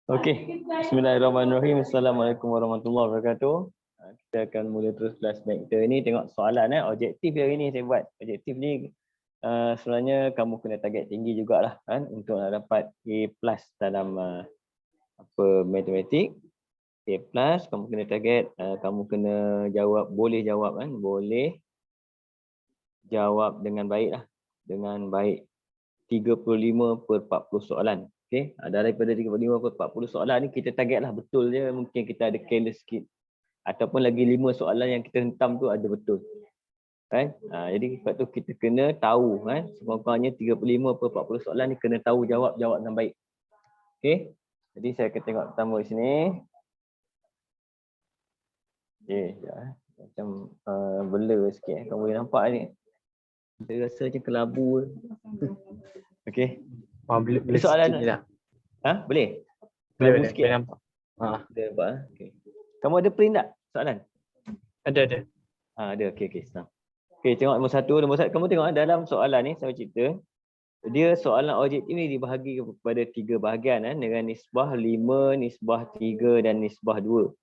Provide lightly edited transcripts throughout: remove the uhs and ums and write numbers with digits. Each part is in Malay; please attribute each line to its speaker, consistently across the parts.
Speaker 1: Okey. Bismillahirrahmanirrahim. Assalamualaikum warahmatullahi wabarakatuh. Kita akan mula terus flashback kita ni, tengok soalan objektif hari ni saya buat. Objektif ni sebenarnya kamu kena target tinggi jugalah kan untuk nak dapat A+ dalam matematik. A+, kamu kena target, kamu kena jawab, boleh jawab kan, boleh jawab dengan baik lah, dengan baik 35/40 soalan. Okey, daripada 35/40 soalan ni kita target lah betul je, mungkin kita ada careless sikit ataupun lagi 5 soalan yang kita hentam tu ada betul kan. Jadi sebab tu kita kena tahu kan, sekurang-kurangnya 35/40 soalan ni kena tahu jawab dengan baik. Okey, jadi saya akan tengok pertama di sini. Okey, macam blur sikit, kamu boleh nampak ni. Saya rasa macam kelabu. Okey.
Speaker 2: Boleh
Speaker 1: soalan
Speaker 2: sikit je lah.
Speaker 1: Boleh?
Speaker 2: Boleh
Speaker 1: Sikit
Speaker 2: nampak.
Speaker 1: Ada nampak. Okey. Kamu ada print tak soalan?
Speaker 2: Ada.
Speaker 1: Ada. Okey, senang. Okey, tengok nombor satu. Kamu tengok dalam soalan ni saya cerita. Dia soalan objektif ni dibahagi kepada 3 bahagian dengan nisbah 5, nisbah 3 dan nisbah 2.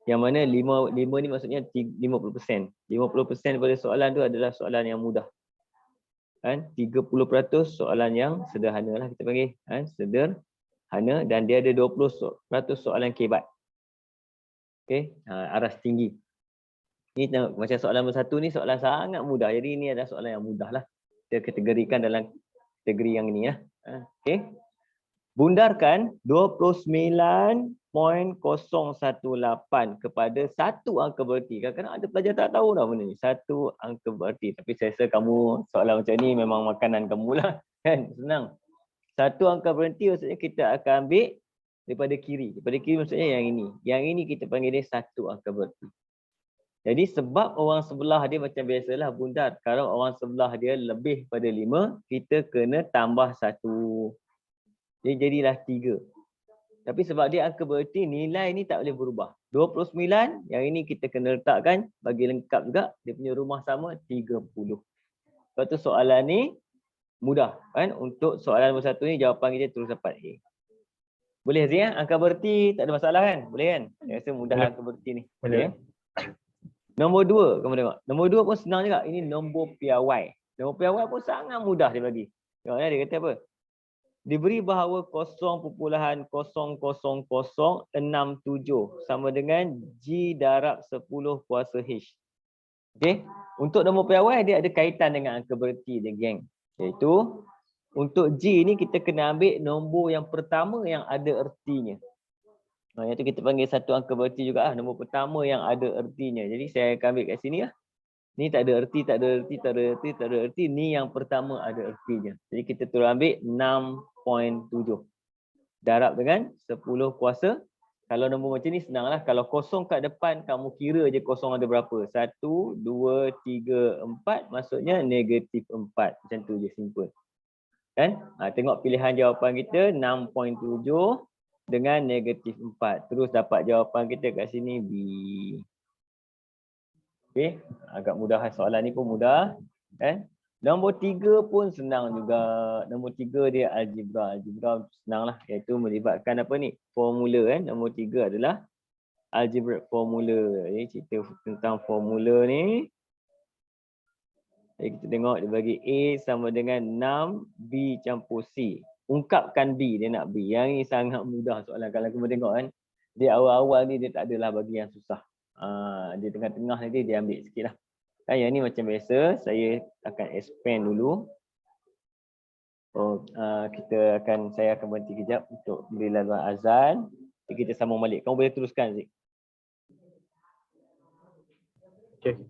Speaker 1: Yang mana 5 ni maksudnya 50%. 50% daripada soalan tu adalah soalan yang mudah. Kan? 30% soalan yang sederhana lah kita panggil. Sederhana, dan dia ada 20% soalan kebat. Okey, aras tinggi. Ni tengok macam soalan nombor 1 ni soalan sangat mudah. Jadi ni adalah soalan yang mudah lah. Kita kategorikan dalam kategori yang ni lah. Okey. Bundarkan 29.018 kepada satu angka berarti. Kadang-kadang ada pelajar tak tahu dah benda ni. Satu angka berarti. Tapi saya rasa kamu soalan macam ni memang makanan kamu lah. Kan? Senang. Satu angka berhenti maksudnya kita akan ambil daripada kiri. Daripada kiri maksudnya yang ini. Yang ini kita panggil dia satu angka berhenti. Jadi sebab orang sebelah dia macam biasalah bundar. Kalau orang sebelah dia lebih pada 5, kita kena tambah 1. Dia jadilah 3. Tapi sebab dia angka berarti, nilai ni tak boleh berubah. 29, yang ini kita kena letakkan bagi lengkap juga. Dia punya rumah sama 30. Sebab tu soalan ni mudah kan. Untuk soalan nombor 1 ni jawapan kita terus dapat A. Boleh Zia? Angka berarti tak ada masalah kan? Boleh kan? Saya rasa mudah boleh. Angka berarti ni.
Speaker 2: Boleh.
Speaker 1: Okay. Nombor 2, kamu tengok. Nombor 2 pun senang juga. Ini nombor piawai. Nombor piawai pun sangat mudah dia bagi. Tengok dia kata apa? Diberi bahawa 0.000067 sama dengan G darab 10 kuasa H. Okey. Untuk nombor piawai dia ada kaitan dengan angka berarti dia, geng. Iaitu untuk G ni kita kena ambil nombor yang pertama yang ada ertinya. Iaitu kita panggil satu angka berarti juga lah. Nombor pertama yang ada ertinya. Jadi saya akan ambil kat sini lah. Ni tak ada erti, tak ada erti, tak ada erti, tak ada erti. Ni yang pertama ada ertinya. Jadi kita terus ambil 6.7. Darab dengan 10 kuasa. Kalau nombor macam ni senanglah. Kalau kosong kat depan, kamu kira je kosong ada berapa. 1, 2, 3, 4. Maksudnya negatif 4. Macam tu je, simple. Kan? Tengok pilihan jawapan kita 6.7 dengan negatif 4. Terus dapat jawapan kita kat sini B. Okey, agak mudah soalan ni pun mudah kan. Nombor 3 pun senang juga. Nombor 3 dia algebra. Algebra senanglah, iaitu melibatkan apa ni? Formula kan. Nombor 3 adalah algebra formula. Jadi cerita tentang formula ni. Jadi kita tengok dia bagi A sama dengan 6 B campur C. Ungkapkan B, dia nak B. Yang ni sangat mudah soalan. Kalau kamu tengok kan, dia awal-awal ni dia tak adalah bagi yang susah. Di tengah-tengah nanti dia ambil sikit lah. Yang ni macam biasa, saya akan expand dulu. Saya akan berhenti kejap untuk beri laluan azan. Jadi kita sambung balik. Kamu boleh teruskan, Zik.
Speaker 2: Okay.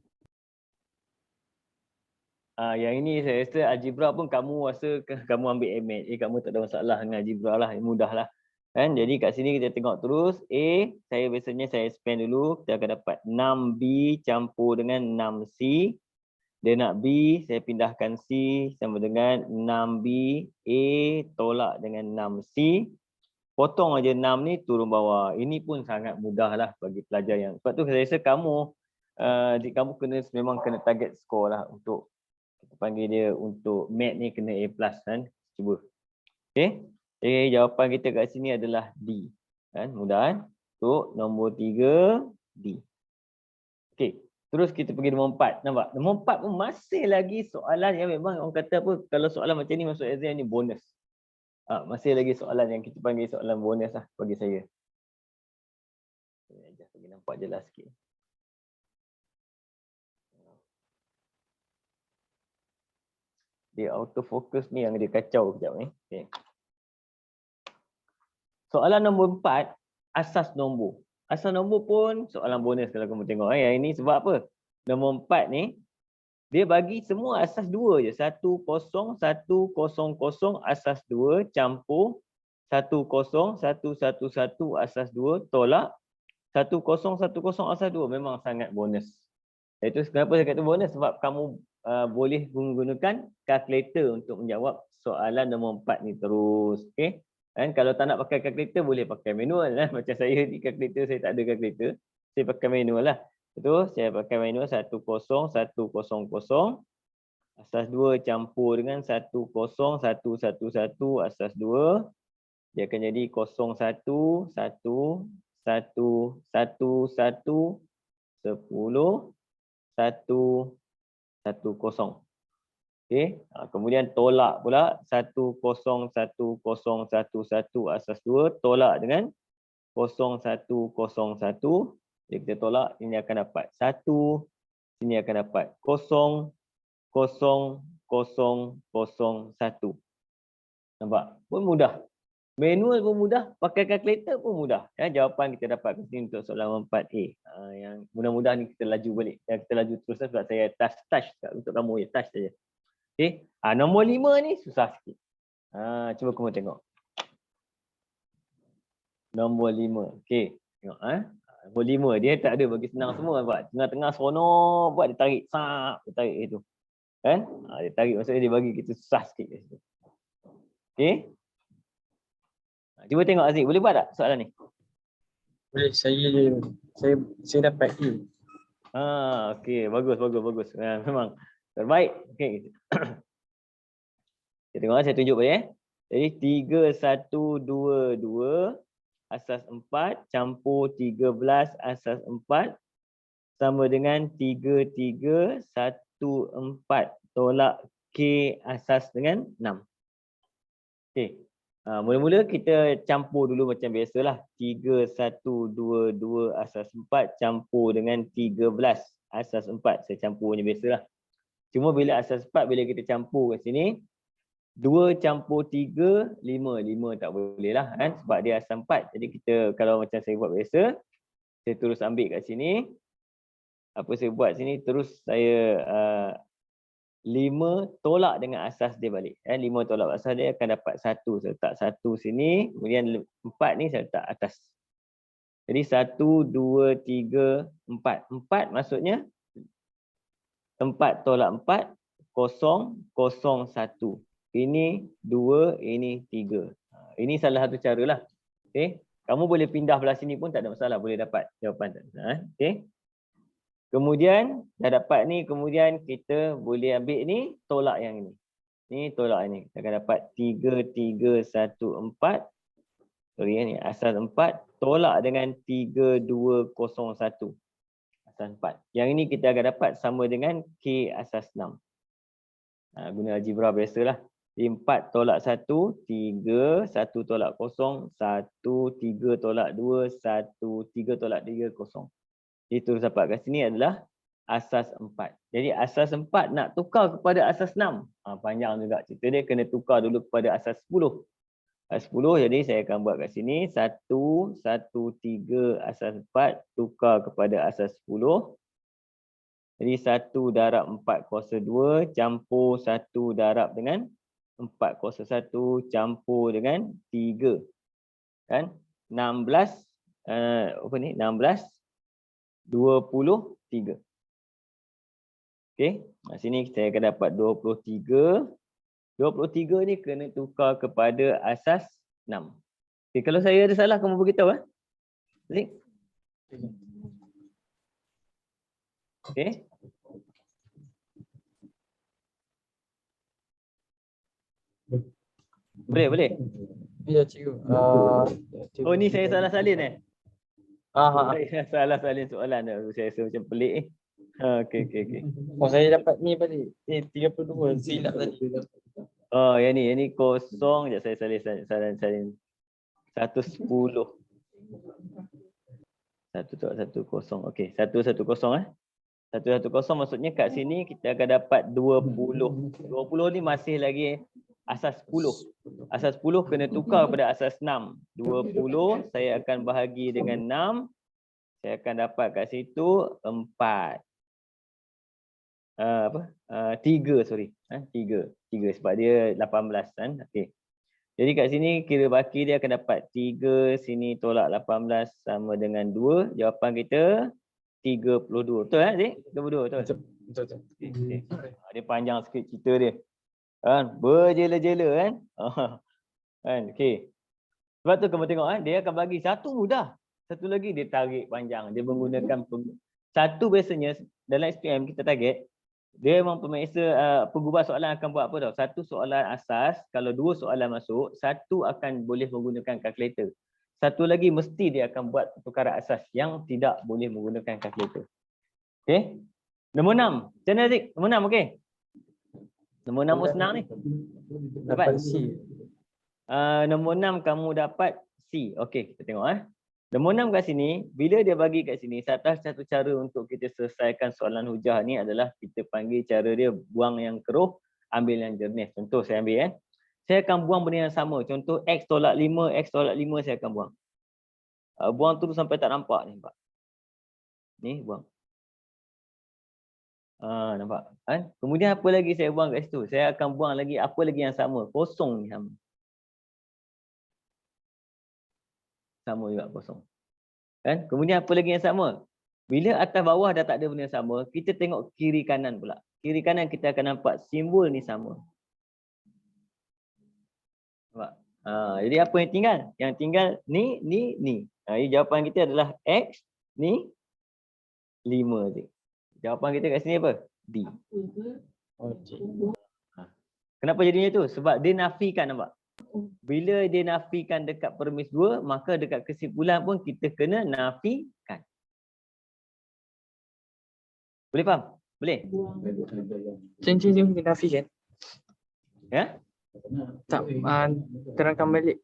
Speaker 1: Yang ini saya rasa algebra pun kamu rasa kamu ambil MAT. Kamu tak ada masalah dengan algebra lah, mudah lah. Kan? Jadi kat sini kita tengok terus. A, saya expand dulu. Kita akan dapat 6B campur dengan 6C. Dia nak B, saya pindahkan C sama dengan 6B. A tolak dengan 6C. Potong aja 6 ni turun bawah. Ini pun sangat mudah lah bagi pelajar yang. Sebab tu saya rasa kamu kena memang kena target skor lah untuk Kita panggil dia untuk mat ni kena A+ kan. Cuba. Okey. Jadi jawapan kita kat sini adalah D. Kan? Mudah kan? Untuk nombor 3 D. Okey. Terus kita pergi nombor 4. Nampak? Nombor 4 pun masih lagi soalan yang memang orang kata apa, kalau soalan macam ni masuk exam ni bonus. Masih lagi soalan yang kita panggil soalan bonus lah bagi saya. Just bagi nampak jelas sikit. Dia autofocus ni yang dia kacau kejap ni. Okay. Soalan nombor 4, asas nombor. Asas nombor pun soalan bonus kalau kamu tengok. Yang ini sebab apa? Nombor 4 ni, dia bagi semua asas 2 je. 1, 0, 1, 0, 0, asas 2, campur 1, 0, 1, 1, 1, asas 2, tolak 1, 0, 1, 0, asas 2. Memang sangat bonus. Itu kenapa saya kata bonus? Sebab kamu boleh menggunakan kalkulator untuk menjawab soalan nombor 4 ni terus. Okay? Dan kalau tak nak pakai kalkulator, boleh pakai manual. Macam saya di kalkulator, saya tak ada kalkulator. Saya pakai manual lah. Betul? Saya pakai manual 1, 0, 1, 0, 0. Asas 2 campur dengan 1, 0, 1, 1, 1, asas 2. Dia akan jadi 0, 1, 1, 1, 1, 1, 10, 1, 1, 0. Okey, kemudian tolak pula 1, 0, 1, 0, 1, 1, asas 2 tolak dengan 0, 1, 0, 1. Jadi kita tolak, ini akan dapat 1, sini akan dapat 0, 0, 0, 0, 1. Nampak? Pun mudah. Manual pun mudah, pakai kalkulator pun mudah. Ya, jawapan kita dapat ke sini untuk soalan 4A. Yang mudah-mudahan ni kita laju balik. Kita laju terus sebab saya touch untuk kamu je, touch saja. Okey. Nombor 5 ni susah sikit. Cuba kamu tengok. Nombor 5. Okey. Tengok nombor 5 dia tak ada bagi senang semua buat. Tengah-tengah seronok buat dia tarik. Dia tarik itu. Kan? Dia tarik maksudnya dia bagi kita susah sikit kat situ. Okey. Cuba tengok Aziz, boleh buat tak soalan ni?
Speaker 2: Boleh, saya dapat A.
Speaker 1: Okey, bagus. Memang terbaik. Okey. Kita tengok saya tunjuk boleh. Jadi 3, 1, 2, 2 asas 4 campur 13 asas 4 sama dengan 3, 3, 1, 4 tolak K asas dengan 6. Okey. Mula-mula kita campur dulu macam biasalah. 3, 1, 2, 2 asas 4 campur dengan 13 asas 4. Saya campurnya biasalah. Cuma bila asas 4 bila kita campur kat sini 2 campur 3, 5. 5 tak boleh lah kan sebab dia asas 4. Jadi kita kalau macam saya buat biasa, saya terus ambil kat sini. Apa saya buat sini terus saya 5 tolak dengan asas dia balik. 5 tolak asas dia akan dapat 1. Saya letak 1 sini. Kemudian 4 ni saya letak atas. Jadi 1, 2, 3, 4. 4 maksudnya 4 tolak 4. 0, 0, 1. Ini 2, ini 3. Ini salah satu cara lah. Okay. Kamu boleh pindah belah sini pun tak ada masalah. Boleh dapat jawapan. Okay. Kemudian dah dapat ni, kemudian kita boleh ambil ni, tolak yang ini. Ni tolak ini. Kita akan dapat 3, 3, 1, 4. Sorry ni, asas 4. Tolak dengan 3, 2, 0, 1. Asas 4. Yang ini kita akan dapat sama dengan K asas 6. Guna algebra biasalah. 4 tolak 1, 3, 1 tolak 0, 1, 3 tolak 2, 1, 3 tolak 3, 0. Itu dapat kat sini adalah asas 4. Jadi asas 4 nak tukar kepada asas 6. Panjang juga cerita dia, kena tukar dulu kepada asas 10. Asas 10 jadi saya akan buat kat sini 1, 1, 3 asas 4 tukar kepada asas 10. Jadi 1 darab 4 kuasa 2 campur 1 darab dengan 4 kuasa 1 campur dengan 3. Kan? 16 apa ni? 16 23. Okey, sini kita akan dapat 23. 23 ni kena tukar kepada asas 6. Okey, kalau saya ada salah kamu beritahu Zik. Okey. Boleh, boleh.
Speaker 2: Ya, cikgu.
Speaker 1: Oh, ni saya salah salin eh?
Speaker 2: Ah,
Speaker 1: Saya salah salin soalan dah. Saya rasa macam pelik eh. Okey, okey, okey.
Speaker 2: Oh, saya dapat ni balik. 32 silap tadi.
Speaker 1: Oh, yang ni kosong. Sekejap saya salin. 110. 1 okey, 110 eh. 110 maksudnya kat sini kita akan dapat 20. 20 ni masih lagi asas 10. Asas 10 kena tukar pada asas 6. 20 saya akan bahagi dengan 6. Saya akan dapat kat situ 4. 3 sorry. 3 sebab dia 18 kan. Okey. Jadi kat sini kira baki dia akan dapat 3 sini tolak 18 sama dengan 2. Jawapan kita 32. Betul Zik? 32 betul.
Speaker 2: Betul.
Speaker 1: Okay. Dia panjang sikit cerita dia. Kan? Berjela-jela kan? Kan? Okey. Sebab tu kamu tengok dia akan bagi satu mudah. Satu lagi dia tarik panjang. Dia menggunakan satu biasanya dalam SPM kita target dia memang pemeksa penggubah soalan akan buat apa tau. Satu soalan asas, kalau 2 soalan masuk, satu akan boleh menggunakan kalkulator. Satu lagi mesti dia akan buat pertukaran asas yang tidak boleh menggunakan kalkulator. Okey. Nombor 6. Macam mana Zik? Nombor 6 okey. Nombor 6 pun senang ni.
Speaker 2: Dapat C.
Speaker 1: Nombor 6 kamu dapat C. Okey, kita tengok Nombor 6 kat sini, bila dia bagi kat sini, satu cara untuk kita selesaikan soalan hujah ni adalah kita panggil cara dia buang yang keruh, ambil yang jernih. Contoh saya ambil saya akan buang benda yang sama. Contoh X tolak 5, X tolak 5 saya akan buang. Buang tu sampai tak nampak ni, Pak. Ni buang. Nampak kan? Kemudian apa lagi saya buang kat situ? Saya akan buang lagi apa lagi yang sama? Kosong ni sama. Sama juga kosong. Kan? Kemudian apa lagi yang sama? Bila atas bawah dah tak ada benda yang sama, kita tengok kiri kanan pula. Kiri kanan kita akan nampak simbol ni sama. Nampak? Jadi apa yang tinggal? Yang tinggal ni. Jadi jawapan kita adalah X ni 5 je. Jawapan kita kat sini apa? D. Kenapa jadinya tu? Sebab dia nafikan, nampak? Bila dia nafikan dekat premis 2, maka dekat kesimpulan pun kita kena nafikan. Boleh faham? Boleh?
Speaker 2: Cincin kita nafikan.
Speaker 1: Ya?
Speaker 2: Tak, terangkan balik.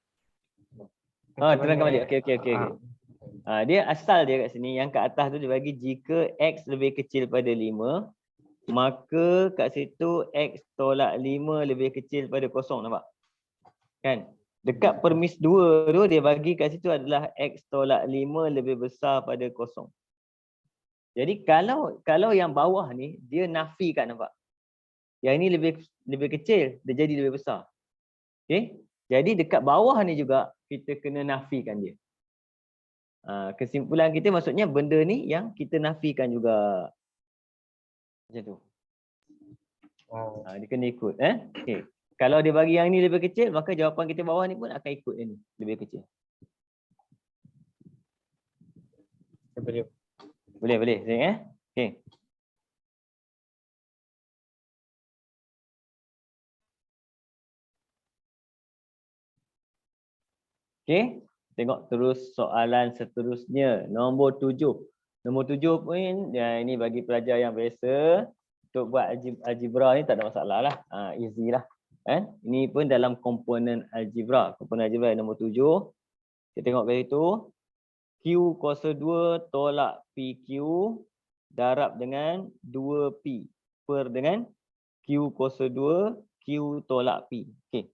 Speaker 1: Terangkan balik. Okey. Dia asal dia kat sini, yang kat atas tu dia bagi jika X lebih kecil pada 5, maka kat situ X tolak 5 lebih kecil pada 0, nampak? Kan? Dekat permis 2 tu dia bagi kat situ adalah X tolak 5 lebih besar pada 0. Jadi kalau yang bawah ni dia nafikan, nampak? Yang ini lebih kecil, dia jadi lebih besar. Okey? Jadi dekat bawah ni juga kita kena nafikan dia. Kesimpulan kita maksudnya benda ni yang kita nafikan juga. Macam tu. Dia kena ikut. Okay. Kalau dia bagi yang ni lebih kecil, maka jawapan kita bawah ni pun akan ikut yang ni lebih kecil. Boleh. Okay. Okay. Tengok terus soalan seterusnya. Nombor 7. Nombor 7 pun ini bagi pelajar yang biasa. Untuk buat algebra ni tak ada masalah lah. Easy lah. Ini pun dalam komponen algebra. Komponen algebra nombor 7. Kita tengok kat situ. Q kuasa 2 tolak PQ darab dengan 2P per dengan Q kuasa 2 Q tolak P. Okey.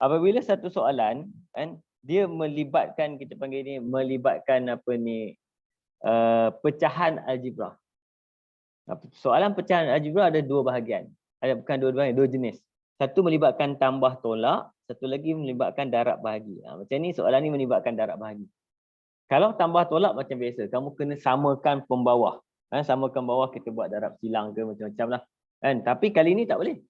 Speaker 1: Apabila satu soalan dia melibatkan, kita panggil ni melibatkan pecahan algebra. Soalan pecahan algebra ada 2 bahagian. Dua jenis. Satu melibatkan tambah tolak, satu lagi melibatkan darab bahagi. Macam ni soalan ni melibatkan darab bahagi. Kalau tambah tolak macam biasa, kamu kena samakan pembawah. Samakan bawah, kita buat darab silang ke macam-macam lah. Tapi kali ni tak boleh.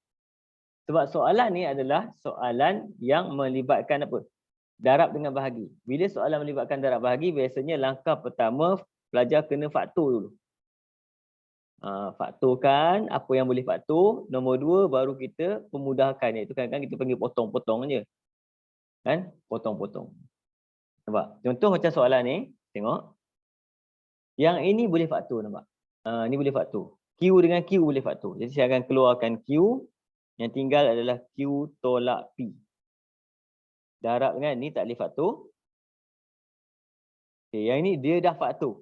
Speaker 1: Sebab soalan ni adalah soalan yang melibatkan apa? Darab dengan bahagi. Bila soalan melibatkan darab bahagi, biasanya langkah pertama pelajar kena faktor dulu. Faktorkan apa yang boleh faktor. Nombor 2 baru kita pemudahkan, iaitu kadang-kadang kita panggil potong-potong je. Kan? Potong-potong. Nampak? Contoh macam soalan ni, tengok. Yang ini boleh faktor, nampak? Ni boleh faktor. Q dengan Q boleh faktor. Jadi saya akan keluarkan Q, yang tinggal adalah Q tolak P. Dah harap kan, ni tak boleh faktor. Okay, yang ini dia dah faktor.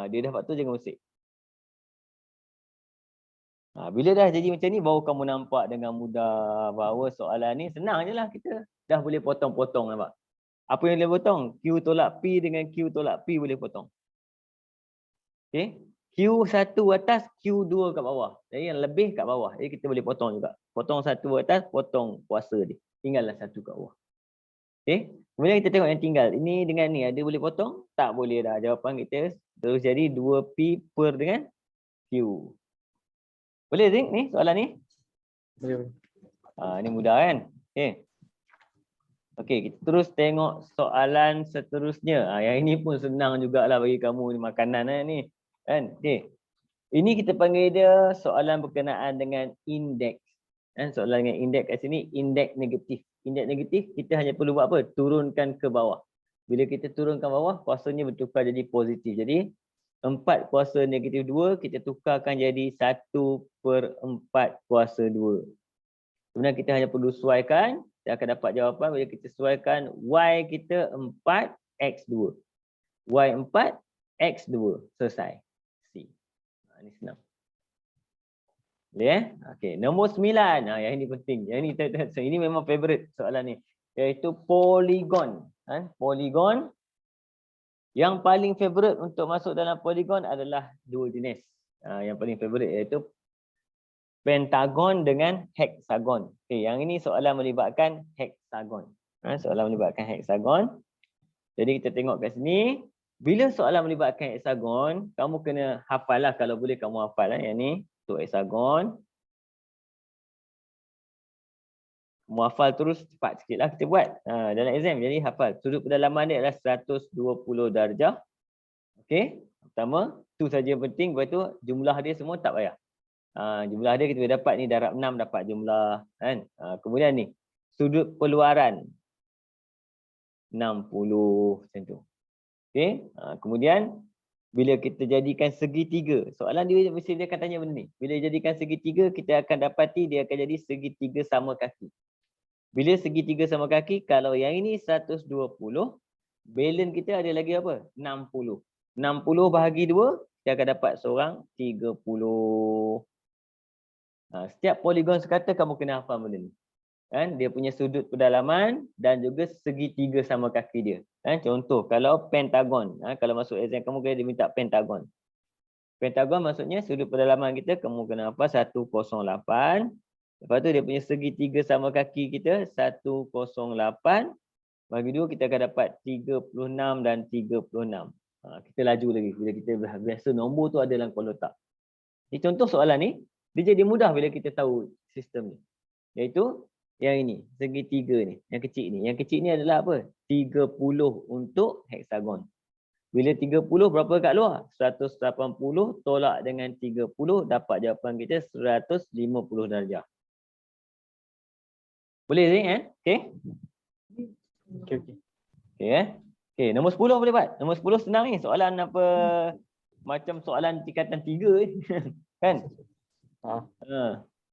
Speaker 1: Dia dah faktor, jangan usik. Bila dah jadi macam ni, baru kamu nampak dengan mudah bahawa soalan ni senang je lah, kita dah boleh potong-potong, nampak? Apa yang boleh potong? Q tolak P dengan Q tolak P boleh potong. Okay. Q1 atas, Q2 kat bawah. Jadi yang lebih kat bawah. Jadi kita boleh potong juga. Potong satu atas, potong kuasa dia. Tinggallah satu kat bawah. Okay. Kemudian kita tengok yang tinggal. Ini dengan ni, ada boleh potong? Tak boleh dah. Jawapan kita terus jadi 2P per dengan Q. Boleh Zik ni soalan ni?
Speaker 2: Boleh.
Speaker 1: Ni mudah kan? Okay. Okey, kita terus tengok soalan seterusnya. Yang ini pun senang jugalah bagi kamu ni, makanan ni. Kan? Okey. Ini kita panggil dia soalan berkenaan dengan indeks. Kan? Soalan dengan indeks kat sini, indeks negatif. Indeks negatif kita hanya perlu buat apa? Turunkan ke bawah. Bila kita turunkan bawah, kuasanya bertukar jadi positif. Jadi 4 kuasa negatif 2 kita tukarkan jadi 1/4 kuasa 2. Kemudian kita hanya perlu sesuaikan, kita akan dapat jawapan bila kita sesuaikan Y kita 4, X2. Y 4, X2. Selesai. C. Ini senang. Boleh Okey, nombor 9. Yang ini penting. Yang ini memang favorite soalan ni. Iaitu poligon. Poligon. Yang paling favorite untuk masuk dalam poligon adalah dua jenis. Yang paling favorite iaitu pentagon dengan heksagon. Okey, yang ini soalan melibatkan heksagon. Soalan melibatkan heksagon. Jadi kita tengok kat sini. Bila soalan melibatkan heksagon, kamu kena hafal lah. Kalau boleh kamu hafal lah yang ni. Untuk heksagon. Kamu hafal terus cepat sikit lah kita buat. Dalam exam. Jadi hafal. Sudut pedalaman dia adalah 120 darjah. Okey. Pertama. Itu saja yang penting. Lepas tu jumlah dia semua tak payah. Jumlah dia kita boleh dapat ni darab 6 dapat jumlah kan. Kemudian ni sudut peluaran 60 macam tu. Okey, kemudian bila kita jadikan segitiga, soalan dia mesti dia akan tanya benda ni. Bila jadikan segitiga kita akan dapati dia akan jadi segitiga sama kaki. Bila segitiga sama kaki, kalau yang ini 120, balance kita ada lagi apa? 60. 60 bahagi 2 kita akan dapat seorang 30. Setiap poligon sekata kamu kena hafal benda ni. Kan? Dia punya sudut pedalaman dan juga segitiga sama kaki dia. Contoh, kalau pentagon. Kalau masuk exam kamu kena diminta pentagon. Pentagon maksudnya sudut pedalaman kita kamu kena hafal 108. Lepas tu dia punya segitiga sama kaki kita 108. Bagi 2 kita akan dapat 36 dan 36. Kita laju lagi. Bila kita biasa nombor tu ada dalam kotak. Ini contoh soalan ni. Dia jadi mudah bila kita tahu sistem ni. Iaitu yang ini, segitiga ni, yang kecil ni. Yang kecil ni adalah apa? 30 untuk heksagon. Bila 30 berapa kat luar? 180 tolak dengan 30 dapat jawapan kita 150 darjah. Boleh Zik Okey?
Speaker 2: Okey.
Speaker 1: Okey, nombor 10 boleh buat. Nombor 10 senang ni. Soalan apa? Macam soalan tingkatan 3 ni. Kan?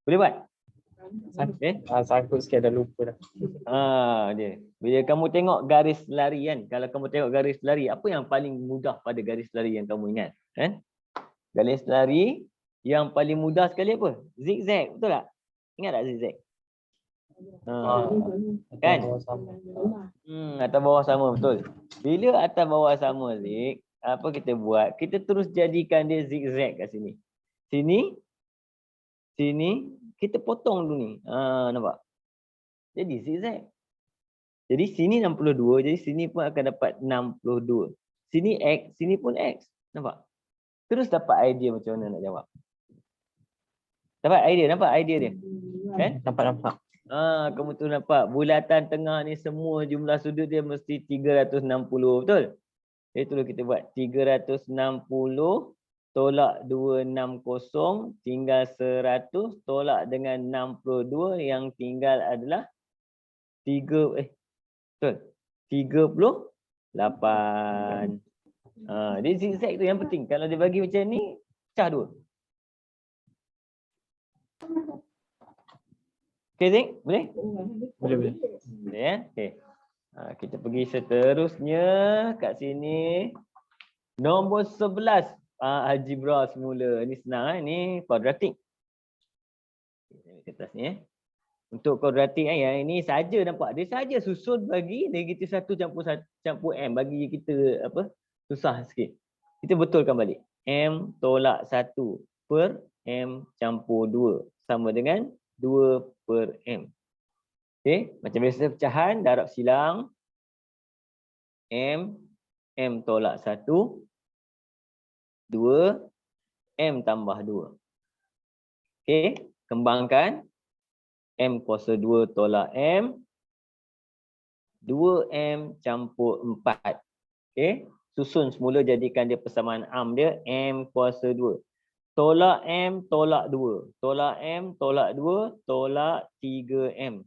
Speaker 1: Boleh buat?
Speaker 2: Sangkut sikit dah lupa dah.
Speaker 1: Dia. Bila kamu tengok garis lari kan, kalau kamu tengok garis lari, apa yang paling mudah pada garis lari yang kamu ingat? Kan? Garis lari yang paling mudah sekali apa? Zigzag, betul tak? Ingat tak zigzag? Kan? Atas bawah sama, betul. Bila atas bawah sama Zik, apa kita buat? Kita terus jadikan dia zigzag kat sini. Sini, kita potong dulu ni. Nampak? Jadi zigzag. Jadi sini 62, jadi sini pun akan dapat 62. Sini X, sini pun X. Nampak? Terus dapat idea macam mana nak jawab. Dapat idea, nampak idea dia? Kan?
Speaker 2: Nampak.
Speaker 1: Kamu tu nampak. Bulatan tengah ni semua jumlah sudut dia mesti 360, betul? Jadi tu kita buat 360 tolak 260 tinggal 100 tolak dengan 62 yang tinggal adalah Betul. 38. Dia zigzag tu yang penting. Kalau dia bagi macam ni, pecah 2. Okay, Zik? Boleh?
Speaker 2: Boleh.
Speaker 1: Boleh ya? Okay. Kita pergi seterusnya kat sini. Nombor 11. Algebra semula. Ni senang. Ni kuadratik. Kertas ni. Untuk kuadratik yang ini saja nampak. Dia saja susun bagi negatif 1 campur M. Bagi kita apa susah sikit. Kita betulkan balik. M tolak 1 per M campur 2. Sama dengan 2 per M. Okay. Macam biasa pecahan. Darab silang. M tolak 1. 2. M tambah 2. Okay. Kembangkan. M kuasa 2 tolak M. 2M campur 4. Okay. Susun semula jadikan dia persamaan arm dia. M kuasa 2. Tolak M, tolak 2. Tolak M, tolak 2. Tolak 3M.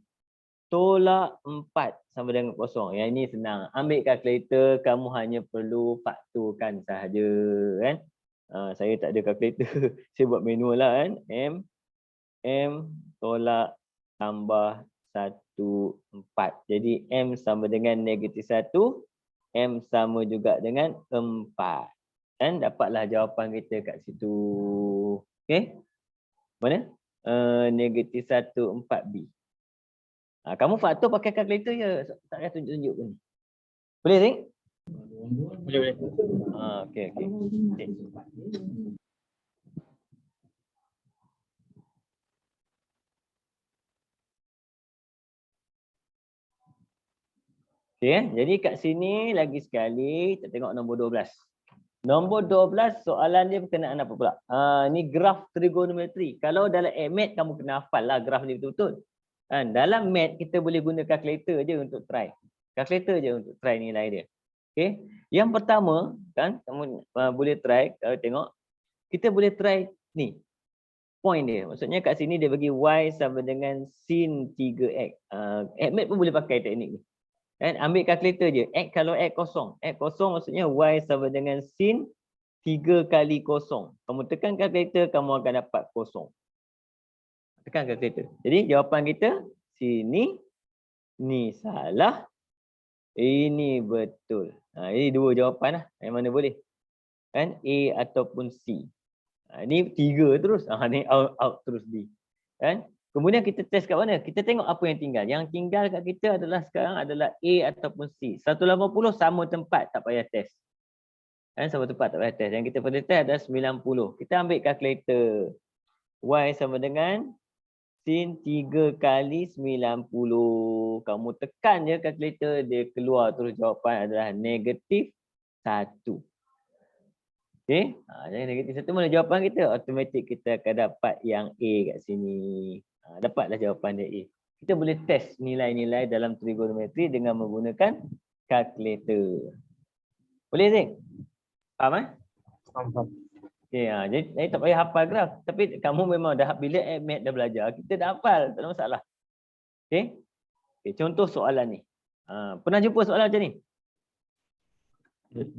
Speaker 1: Tolak 4 sama dengan kosong. Yang ini senang. Ambil kalkulator, kamu hanya perlu fakturkan sahaja. Kan? Saya tak ada kalkulator. Saya buat manual lah. Kan? M tolak tambah 1, 4. Jadi M sama dengan negatif 1. M sama juga dengan 4. Dan dapatlah jawapan kita kat situ. Okey. Mana? Negatif 1, 4B. Kamu faktor pakai kalkulator je. Tak payah tunjuk-tunjuk pun. Boleh, Zik?
Speaker 2: Boleh.
Speaker 1: Okey. Okay, jadi kat sini lagi sekali kita tengok nombor 12. Nombor 12 soalan dia berkenaan apa pula? Ni graf trigonometri. Kalau dalam mat kamu kena hafal lah graf ni betul-betul. Dalam mat kita boleh guna kalkulator je untuk try. Kalkulator je untuk try nilai dia. Okay. Yang pertama kan kamu boleh try kalau tengok kita boleh try ni. Point dia. Maksudnya kat sini dia bagi y sama dengan sin 3x. Mat pun boleh pakai teknik ni. Kan? Ambil kalkulator je. Kalau X kosong. X kosong maksudnya Y sama dengan sin 3 kali kosong. Kamu tekan kalkulator, kamu akan dapat kosong. Tekan kalkulator. Jadi jawapan kita, sini, ni salah, ini betul. Ini 2 jawapan lah. Yang mana boleh? Kan? A ataupun C. Ini 3 terus. Ni out terus D. Kan? Kemudian kita test kat mana? Kita tengok apa yang tinggal. Yang tinggal kat kita adalah sekarang adalah A ataupun C. 180 sama tempat, tak payah test. Kan sama tempat tak payah test. Yang kita perlu test adalah 90. Kita ambil kalkulator. Y sama dengan sin 3 kali 90. Kamu tekan je kalkulator, dia keluar terus jawapan adalah negatif 1. Okey. Jadi negatif 1 mana jawapan kita? Automatik kita akan dapat yang A kat sini. Dapatlah jawapan dia A. Kita boleh test nilai-nilai dalam trigonometri dengan menggunakan kalkulator. Boleh, Zik? Faham?
Speaker 2: Faham.
Speaker 1: Okay, jadi tak payah hafal graf. Tapi kamu memang dah bila mat dah belajar, kita dah hafal. Tak ada masalah. Okay, contoh soalan ni. Pernah jumpa soalan macam ni?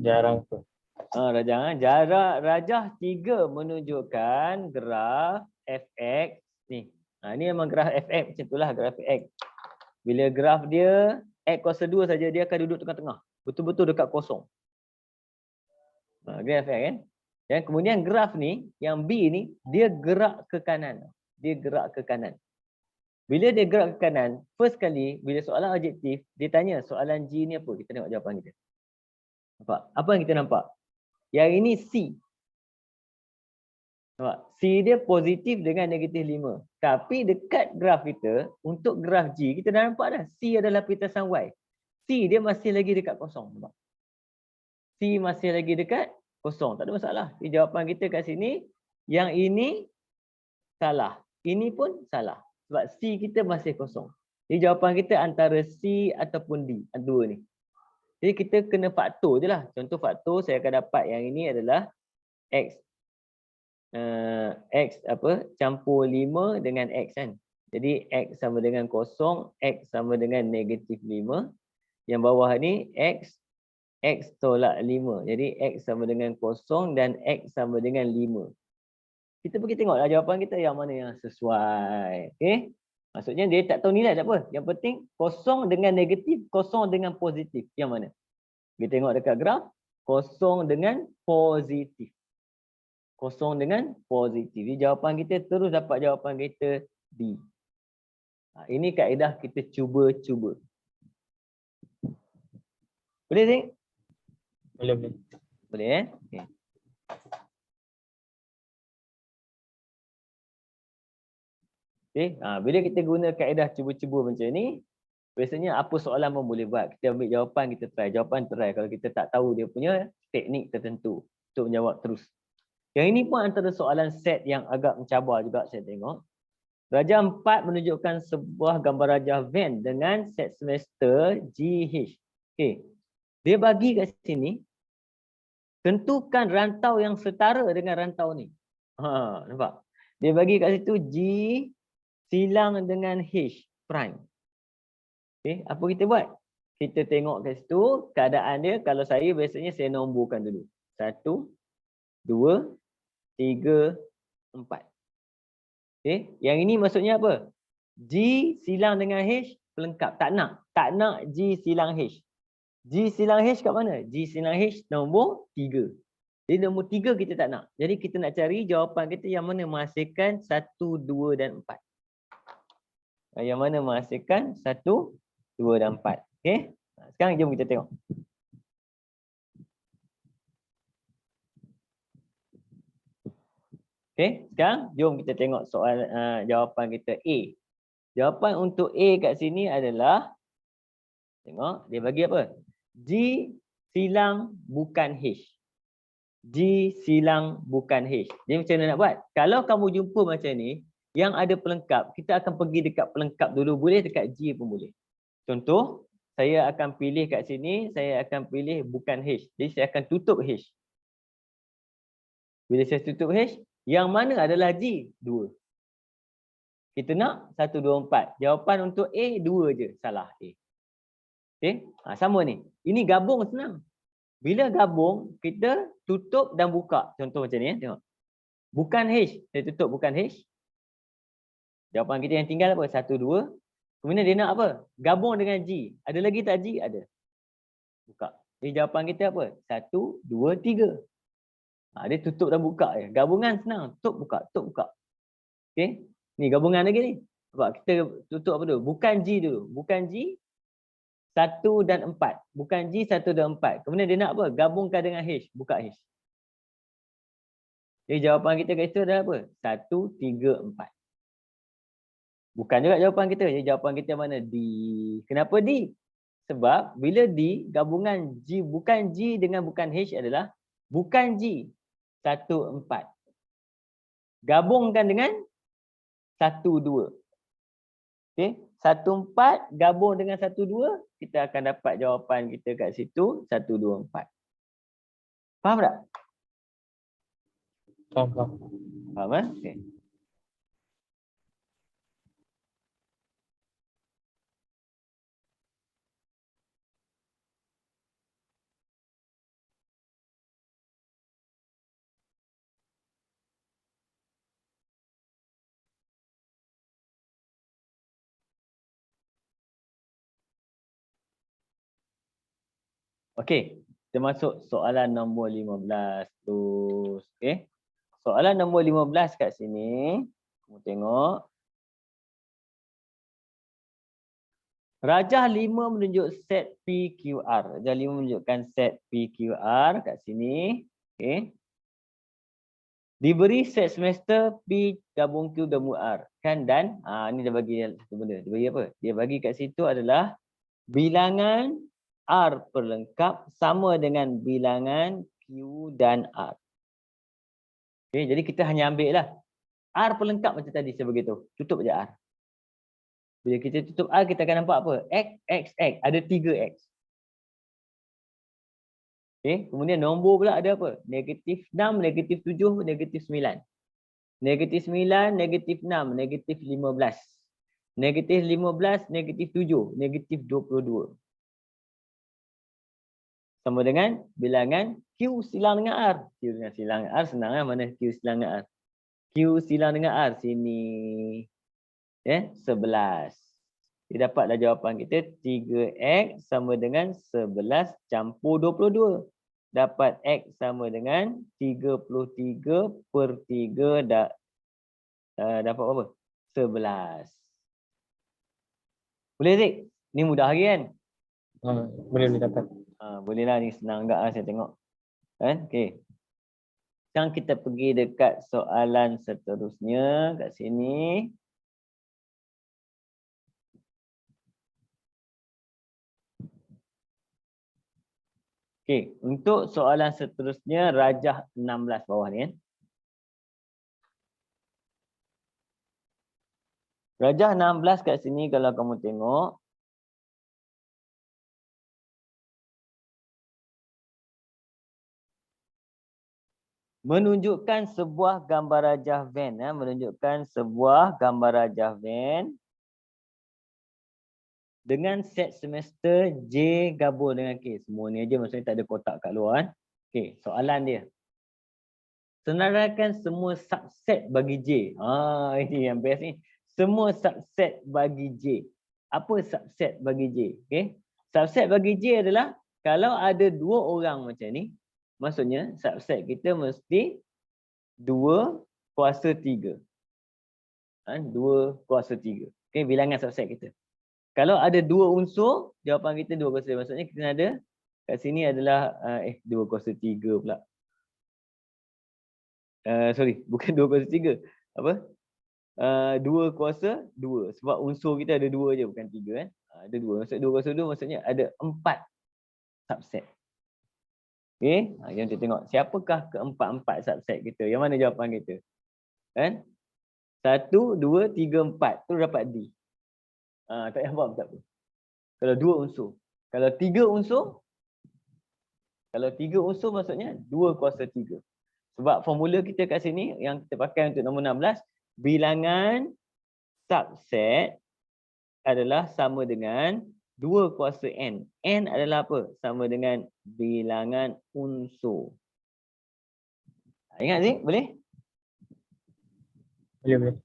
Speaker 2: Jarang tu.
Speaker 1: Rajah. Jarak rajah 3 menunjukkan graf fx ni. Ni memang graf fx macam itulah graf fx. Bila graf dia x kuasa 2 saja, dia akan duduk tengah-tengah. Betul-betul dekat kosong. Graf fx kan. Dan kemudian graf ni, yang B ni, dia gerak ke kanan. Dia gerak ke kanan. Bila dia gerak ke kanan, first kali bila soalan objektif, dia tanya soalan G ni apa? Kita tengok jawapan kita. Nampak? Apa yang kita nampak? Yang ini C. Nampak? C dia positif dengan negatif 5. Tapi dekat graf kita, untuk graf G, kita dah nampak dah. C adalah perlintasan Y. C dia masih lagi dekat kosong. Nampak? C masih lagi dekat kosong. Tak ada masalah. Jawapan kita kat sini, yang ini salah. Ini pun salah. Sebab C kita masih kosong. Jadi jawapan kita antara C ataupun D. Dua ni. Jadi kita kena faktor je lah. Contoh faktor, saya akan dapat yang ini adalah X. X apa campur 5 dengan X kan. Jadi X sama dengan kosong, X sama dengan negatif 5. Yang bawah ni X tolak 5. Jadi X sama dengan 0 dan X sama dengan 5. Kita pergi tengoklah jawapan kita yang mana yang sesuai. Okay? Maksudnya dia tak tahu nilai tak apa. Yang penting 0 dengan negatif, 0 dengan positif. Yang mana? Kita tengok dekat graf. 0 dengan positif. 0 dengan positif. Jadi jawapan kita terus dapat jawapan kita D. Ini kaedah kita cuba-cuba. Boleh tak?
Speaker 2: Boleh.
Speaker 1: Boleh Okay. Okay. Bila kita guna kaedah cuba-cuba macam ni, biasanya apa soalan pun boleh buat. Kita ambil jawapan, kita try. Jawapan try. Kalau kita tak tahu dia punya teknik tertentu untuk menjawab terus. Yang ini pun antara soalan set yang agak mencabar juga saya tengok. Rajah 4 menunjukkan sebuah gambar rajah van dengan set semester GH. Okay. Dia bagi kat sini, tentukan rantau yang setara dengan rantau ni. Nampak? Dia bagi kat situ G silang dengan H prime. Okay, apa kita buat? Kita tengok kat situ keadaan dia. Kalau saya biasanya saya nomborkan dulu. 1, 2, 3, 4. Okay, yang ini maksudnya apa? G silang dengan H pelengkap. Tak nak G silang H. G silang H kat mana? G silang H nombor 3. Jadi nombor 3 kita tak nak. Jadi kita nak cari jawapan kita yang mana menghasilkan 1, 2 dan 4. Yang mana menghasilkan 1, 2 dan 4. Okey. Sekarang jom kita tengok. Okey, sekarang jom kita tengok soal jawapan kita A. Jawapan untuk A kat sini adalah, tengok dia bagi apa? G silang bukan H. G silang bukan H. Jadi macam mana nak buat? Kalau kamu jumpa macam ni, yang ada pelengkap, kita akan pergi dekat pelengkap dulu. Boleh dekat G pun boleh. Contoh, saya akan pilih kat sini, saya akan pilih bukan H. Jadi saya akan tutup H. Bila saya tutup H, yang mana adalah G? 2. Kita nak 1, 2, 4. Jawapan untuk A, 2 je. Salah A. Okay? Sama ni. Ini gabung senang. Bila gabung, kita tutup dan buka. Contoh macam ni. Tengok. Bukan H. Saya tutup bukan H. Jawapan kita yang tinggal apa? 1, 2. Kemudian dia nak apa? Gabung dengan G. Ada lagi tak G? Ada. Buka. Jadi jawapan kita apa? 1, 2, 3. Dia tutup dan buka je. Gabungan senang. Tutup, buka. Tutup, buka. Okay. Ni gabungan lagi ni. Sebab kita tutup apa dulu? Bukan G dulu. Bukan G. 1 dan 4. Bukan G, 1 dan 4. Kemudian dia nak apa? Gabungkan dengan H. Buka H. Jadi jawapan kita kat situ adalah apa? 1, 3, 4. Bukan juga jawapan kita. Jadi jawapan kita mana? D. Kenapa D? Sebab bila D, gabungan G, bukan G dengan bukan H adalah bukan G. 1, 4. Gabungkan dengan 1, 2. Okay. 1, 4 gabung dengan 1, 2, kita akan dapat jawapan kita kat situ 1, 2, 4. Faham tak?
Speaker 2: Faham.
Speaker 1: Faham Okay. Okey, kita masuk soalan nombor 15 tu. Okey. Soalan nombor 15 kat sini, kamu tengok. Rajah 5 menunjuk set PQR. Rajah 5 menunjukkan set PQR kat sini. Okey. Diberi set semester P gabung Q gabung R. Kan dan ni dia bagi satu benda. Dia bagi apa? Dia bagi kat situ adalah bilangan R perlengkap sama dengan bilangan Q dan R. Okay, jadi kita hanya ambil lah. R perlengkap macam tadi saya beritahu. Tutup je R. Bila kita tutup R, kita akan nampak apa? X, X, X. Ada 3 X. Okay, kemudian nombor pula ada apa? Negatif 6, negatif 7, negatif 9. Negatif 9, negatif 6, negatif 15. Negatif 15, negatif 7, negatif 22. sama dengan bilangan Q silang dengan R. Q dengan silang dengan R senang kan? Mana Q silang dengan R? Q silang dengan R sini. 11. Dia dapatlah jawapan kita 3X sama dengan 11 campur 22. Dapat X sama dengan 33/3 dapat apa? 11. Boleh Zik? Ni mudah lagi kan?
Speaker 2: Boleh dapat.
Speaker 1: Bolehlah ni senang enggak lah saya tengok. Kan? Okey. Sekarang kita pergi dekat soalan seterusnya kat sini. Okey, untuk soalan seterusnya rajah 16 bawah ni kan. Rajah 16 kat sini kalau kamu tengok menunjukkan sebuah gambar rajah van, menunjukkan sebuah gambar rajah van dengan set semester J gabung dengan K. Semua ni aja maksudnya tak ada kotak kat luar kan. Okey, soalan dia. Senaraikan semua subset bagi J. Ini yang best ni. Semua subset bagi J. Apa subset bagi J? Okey. Subset bagi J adalah kalau ada dua orang macam ni, maksudnya subset kita mesti 2 kuasa 3. 2 kuasa 3. Okey, bilangan subset kita. Kalau ada dua unsur, jawapan kita 2 kuasa 3. Maksudnya kita ada kat sini adalah 2 kuasa 3 pula. Sorry, bukan 2 kuasa 3. Apa? 2 kuasa 2. Sebab unsur kita ada 2 je, bukan 3 kan. Ada 2. Maksud 2 kuasa 2 maksudnya ada 4 subset. Okey, jom kita tengok siapakah keempat-empat subset kita. Yang mana jawapan kita? Kan? 1, 2, 3, 4. Tu dapat D. Tak payah buat tak apa. Kalau 2 unsur. Kalau 3 unsur, maksudnya 2 kuasa 3. Sebab formula kita kat sini yang kita pakai untuk nombor 16, bilangan subset adalah sama dengan 2 kuasa N. N adalah apa? Sama dengan bilangan unsur. Ingat Zik? Boleh?
Speaker 2: Boleh.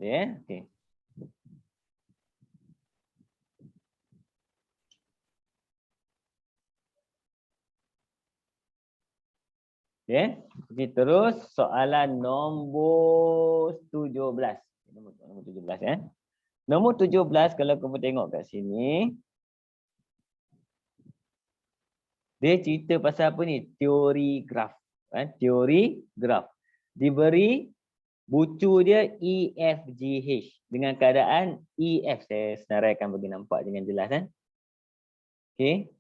Speaker 1: Ya, okey. Okay. Pergi terus soalan nombor 17. Nombor 17 ya. Nombor 17 kalau kamu tengok kat sini. Dia cerita pasal apa ni? Teori graf. Teori graf. Diberi bucu dia EFGH. Dengan keadaan EF. Saya senaraikan bagi nampak dengan jelas kan. Okay.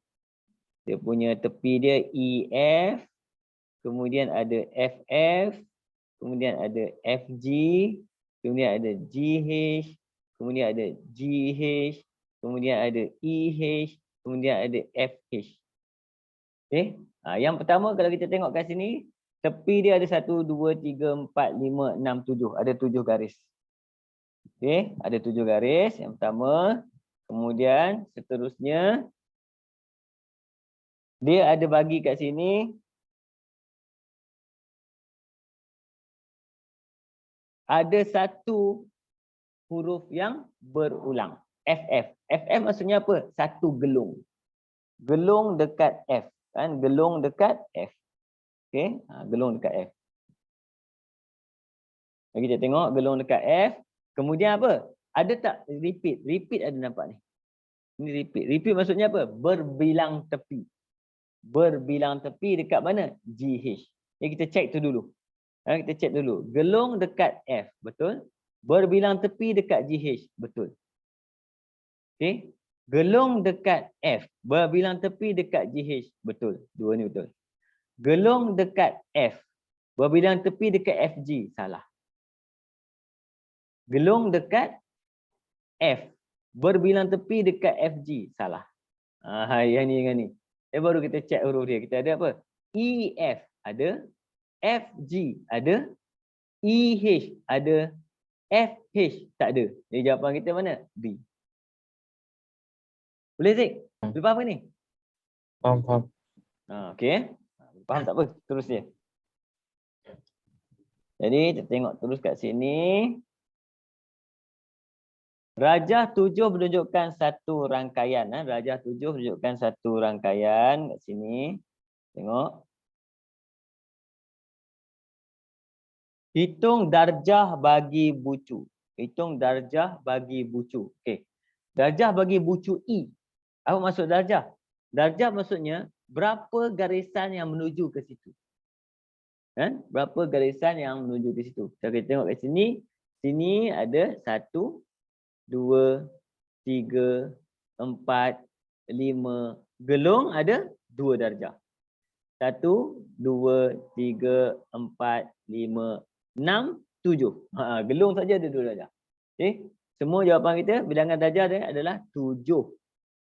Speaker 1: Dia punya tepi dia EF. Kemudian ada FF, kemudian ada FG, kemudian ada GH, kemudian ada GH, kemudian ada EH, kemudian ada FH. Okey. Yang pertama kalau kita tengok kat sini, tepi dia ada 1, 2, 3, 4, 5, 6, 7. Ada 7 garis. Okey, ada 7 garis yang pertama. Kemudian seterusnya, dia ada bagi kat sini ada satu huruf yang berulang. FF. FF maksudnya apa? Satu gelung. Gelung dekat F. Kan? Gelung dekat F. Okey. Gelung dekat F. Lagi kita tengok gelung dekat F. Kemudian apa? Ada tak repeat? Repeat ada nampak ni. Ini repeat. Repeat maksudnya apa? Berbilang tepi. Berbilang tepi dekat mana? GH. Jadi kita check tu dulu. Kita check dulu. Gelung dekat F. Betul? Berbilang tepi dekat GH. Betul. Okey. Gelung dekat F. Berbilang tepi dekat GH. Betul. Dua ni betul. Gelung dekat F. Berbilang tepi dekat FG. Salah. Gelung dekat F. Berbilang tepi dekat FG. Salah. Yang ni dengan ni. Baru kita check huruf dia. Kita ada apa? EF ada. FG ada. EH ada. FH tak ada. Jadi jawapan kita mana? B. Boleh Zik? Boleh faham ke ni?
Speaker 2: Faham.
Speaker 1: Okey. Faham tak apa? Terus dia. Jadi kita tengok terus kat sini. Rajah 7 menunjukkan satu rangkaian. Rajah 7 menunjukkan satu rangkaian kat sini. Tengok. Hitung darjah bagi bucu. Hitung darjah bagi bucu. Okey. Darjah bagi bucu I. Apa maksud darjah? Darjah maksudnya berapa garisan yang menuju ke situ. Kan? Berapa garisan yang menuju ke situ. Kita tengok kat sini. Sini ada 1, 2, 3, 4, 5. Gelung ada 2 darjah. 1, 2, 3, 4, 5, 6, 7. Gelung saja ada 2 darjah. Okey. Semua jawapan kita bilangan darjah dia adalah 7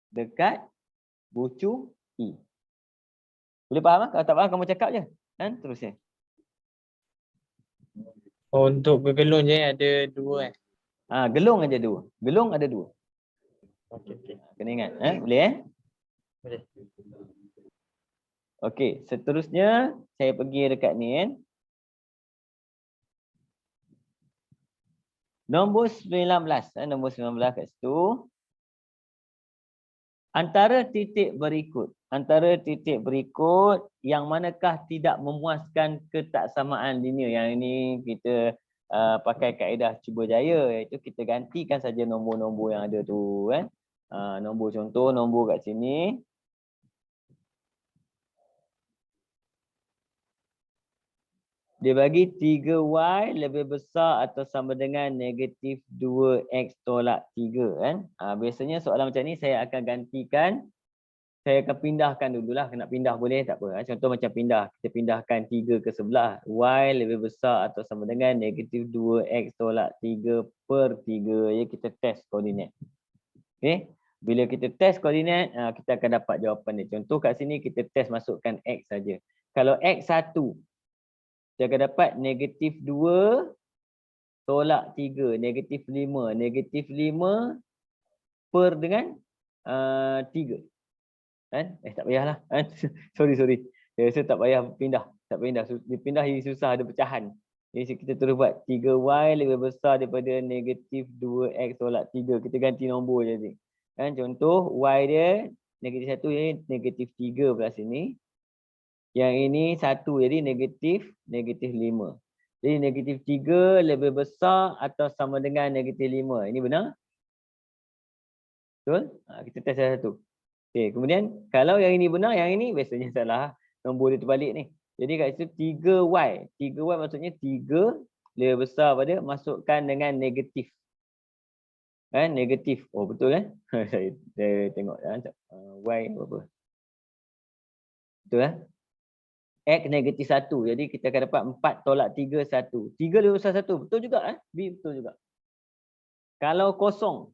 Speaker 1: dekat bucu I. Boleh faham? Kalau tak faham kamu cakap je. Kan? Terusnya.
Speaker 2: Oh, untuk bergelung je ada 2
Speaker 1: Gelung aja 2. Gelung ada 2.
Speaker 2: Okey.
Speaker 1: Kena ingat. Boleh
Speaker 2: Boleh.
Speaker 1: Okey, seterusnya saya pergi dekat ni kan. Nombor 19. Nombor 19 kat situ. Antara titik berikut yang manakah tidak memuaskan ketaksamaan linear. Yang ini kita pakai kaedah cuba jaya, iaitu kita gantikan saja nombor-nombor yang ada tu kan. Nombor contoh, nombor kat sini. Dia bagi 3y lebih besar atau sama dengan negatif 2x tolak 3 kan. Biasanya soalan macam ni saya akan gantikan. Saya akan pindahkan dululah. Nak pindah boleh tak apa. Contoh macam pindah. Kita pindahkan 3 ke sebelah. Y lebih besar atau sama dengan negatif 2x tolak 3 per 3. Ya, kita test koordinat. Okay. Bila kita test koordinat, kita akan dapat jawapan dia. Contoh kat sini kita test masukkan x saja. Kalau x 1, kita akan dapat negatif 2 tolak 3. Negatif 5. Negatif 5 per dengan 3. Kan? Tak payahlah. Sorry. Saya tak payah pindah. Tak pindah. Dia pindah ini susah, ada pecahan. Jadi kita terus buat 3y lebih besar daripada negatif 2x tolak 3. Kita ganti nombor je. Kan? Contoh y dia negatif 1 jadi negatif 3 belah sini. Yang ini 1 jadi negatif 5. Jadi negatif 3 lebih besar atau sama dengan negatif 5. Ini benar? Betul? Kita test satu. Okey, kemudian kalau yang ini benar, yang ini biasanya salah. Nombor dia terbalik ni. Jadi kat situ 3y. 3y maksudnya 3 lebih besar pada masukkan dengan negatif. Kan? Negatif. Oh betul kan? saya tengok y berapa. Betul kan? X negatif 1. Jadi kita akan dapat 4 tolak 3, 1. 3 lebih besar 1. Betul juga. B betul juga. Kalau kosong.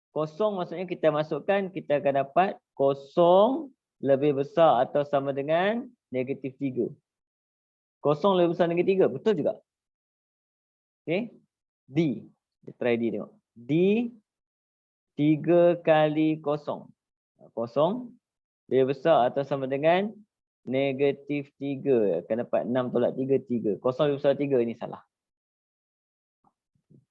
Speaker 1: Kosong maksudnya kita masukkan, kita akan dapat kosong lebih besar atau sama dengan negatif 3. Kosong lebih besar negatif 3. Betul juga. Okay. D. Kita try D tengok. D 3 kali kosong. Kosong lebih besar atau sama dengan negatif 3. Akan dapat 6 tolak 3, 3. Kosong lebih besar 3. Ini salah.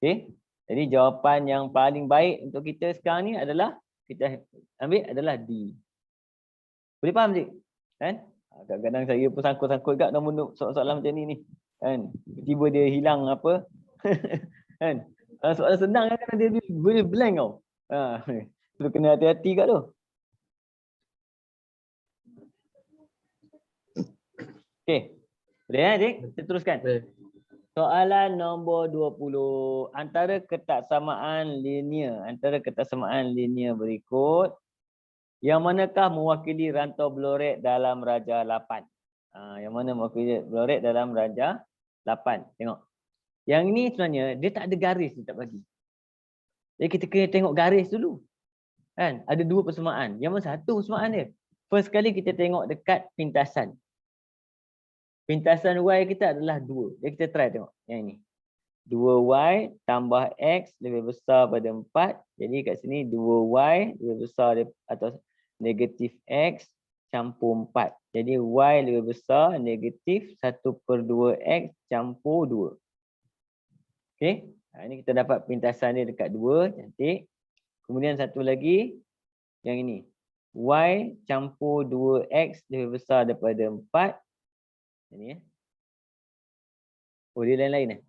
Speaker 1: Okay. Jadi jawapan yang paling baik untuk kita sekarang ni adalah, kita ambil adalah D. Boleh faham tak? Kan? Kadang-kadang saya pun sangkut-sangkut kat nombor soalan macam ni. Kan? Tiba-tiba dia hilang apa. Kan? Soalan senang kan dia boleh blank tau. Perlu kena hati-hati kat tu. Okey. Boleh adik? Kita teruskan. Soalan nombor 20. Antara ketaksamaan linear berikut, yang manakah mewakili rantau Biorett dalam Rajah 8? Yang mana mewakili Biorett dalam Rajah 8? Tengok. Yang ni sebenarnya dia tak ada garis, dia tak bagi. Jadi kita kena tengok garis dulu. Kan? Ada 2 persamaan. Yang mana satu persamaan dia? First kali kita tengok dekat pintasan. Pintasan y kita adalah 2. Jadi kita try tengok yang ini. 2y tambah x lebih besar pada 4. Jadi kat sini 2y lebih besar atau negatif x campur 4. Jadi Y lebih besar negatif 1/2X campur 2. Okey. Ini kita dapat pintasan dia dekat 2. Cantik. Kemudian satu lagi. Yang ini. Y campur 2X lebih besar daripada 4. Ini ya. Oh, dia lain-lain .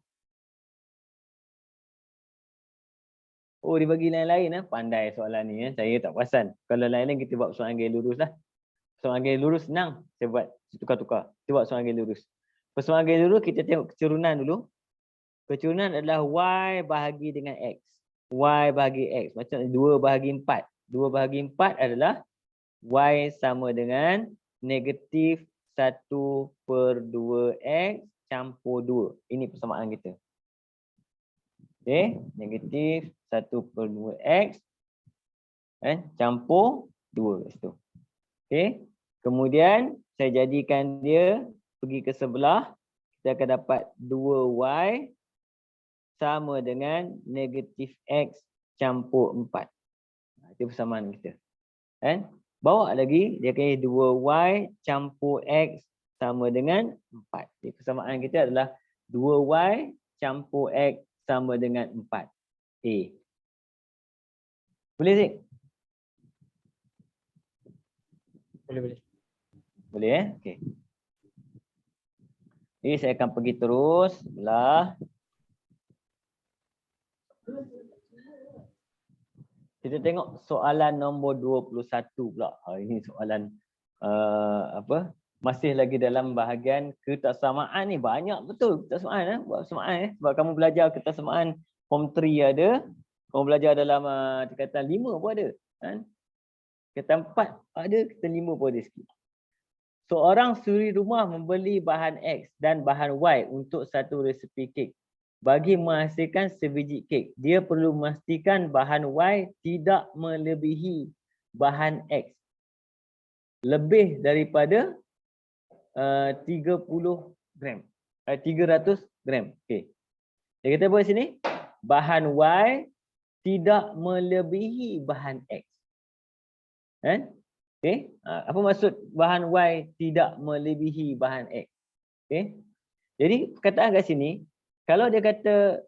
Speaker 1: Oh, dia bagi lain-lain . Pandai soalan ni . Saya tak perasan. Kalau lain-lain kita buat soalan gaya lurus lah. Soalan gaya lurus senang. Saya buat tukar-tukar. Kita buat soalan gaya lurus. Soalan gaya lurus kita tengok keturunan dulu. Keturunan adalah Y bahagi dengan X. Y bahagi X. Macam 2 bahagi 4. 2 bahagi 4 adalah Y sama dengan negatif 1/2X campur 2. Ini persamaan kita. Okey. Negatif 1/2X campur 2 kat situ. Okey. Kemudian saya jadikan dia pergi ke sebelah. Kita akan dapat 2Y sama dengan negatif X campur 4. Itu persamaan kita. Bawa lagi, dia kata 2Y campur X sama dengan 4. Jadi persamaan kita adalah 2Y campur X sama dengan 4. A. Boleh, Zik?
Speaker 2: Boleh.
Speaker 1: Boleh, okey. Jadi saya akan pergi terus sebelah. Kita tengok soalan nombor 21 pula. Ini soalan masih lagi dalam bahagian ketaksamaan ni. Banyak betul ketaksamaan buat persamaan sebab kamu belajar ketaksamaan form 3 ada. Kamu belajar dalam tingkatan 5 pun ada. Tingkatan 4 ada, tingkatan 5 pun ada sikit. Seorang suri rumah membeli bahan X dan bahan Y untuk satu resepi kek. Bagi menghasilkan sebiji kek, dia perlu memastikan bahan Y tidak melebihi bahan X lebih daripada 30 gram. 300 gram. Okey. Dia kata apa sini? Bahan Y tidak melebihi bahan X. Okey. Apa maksud bahan Y tidak melebihi bahan X? Okey. Jadi perkataan kat sini, kalau dia kata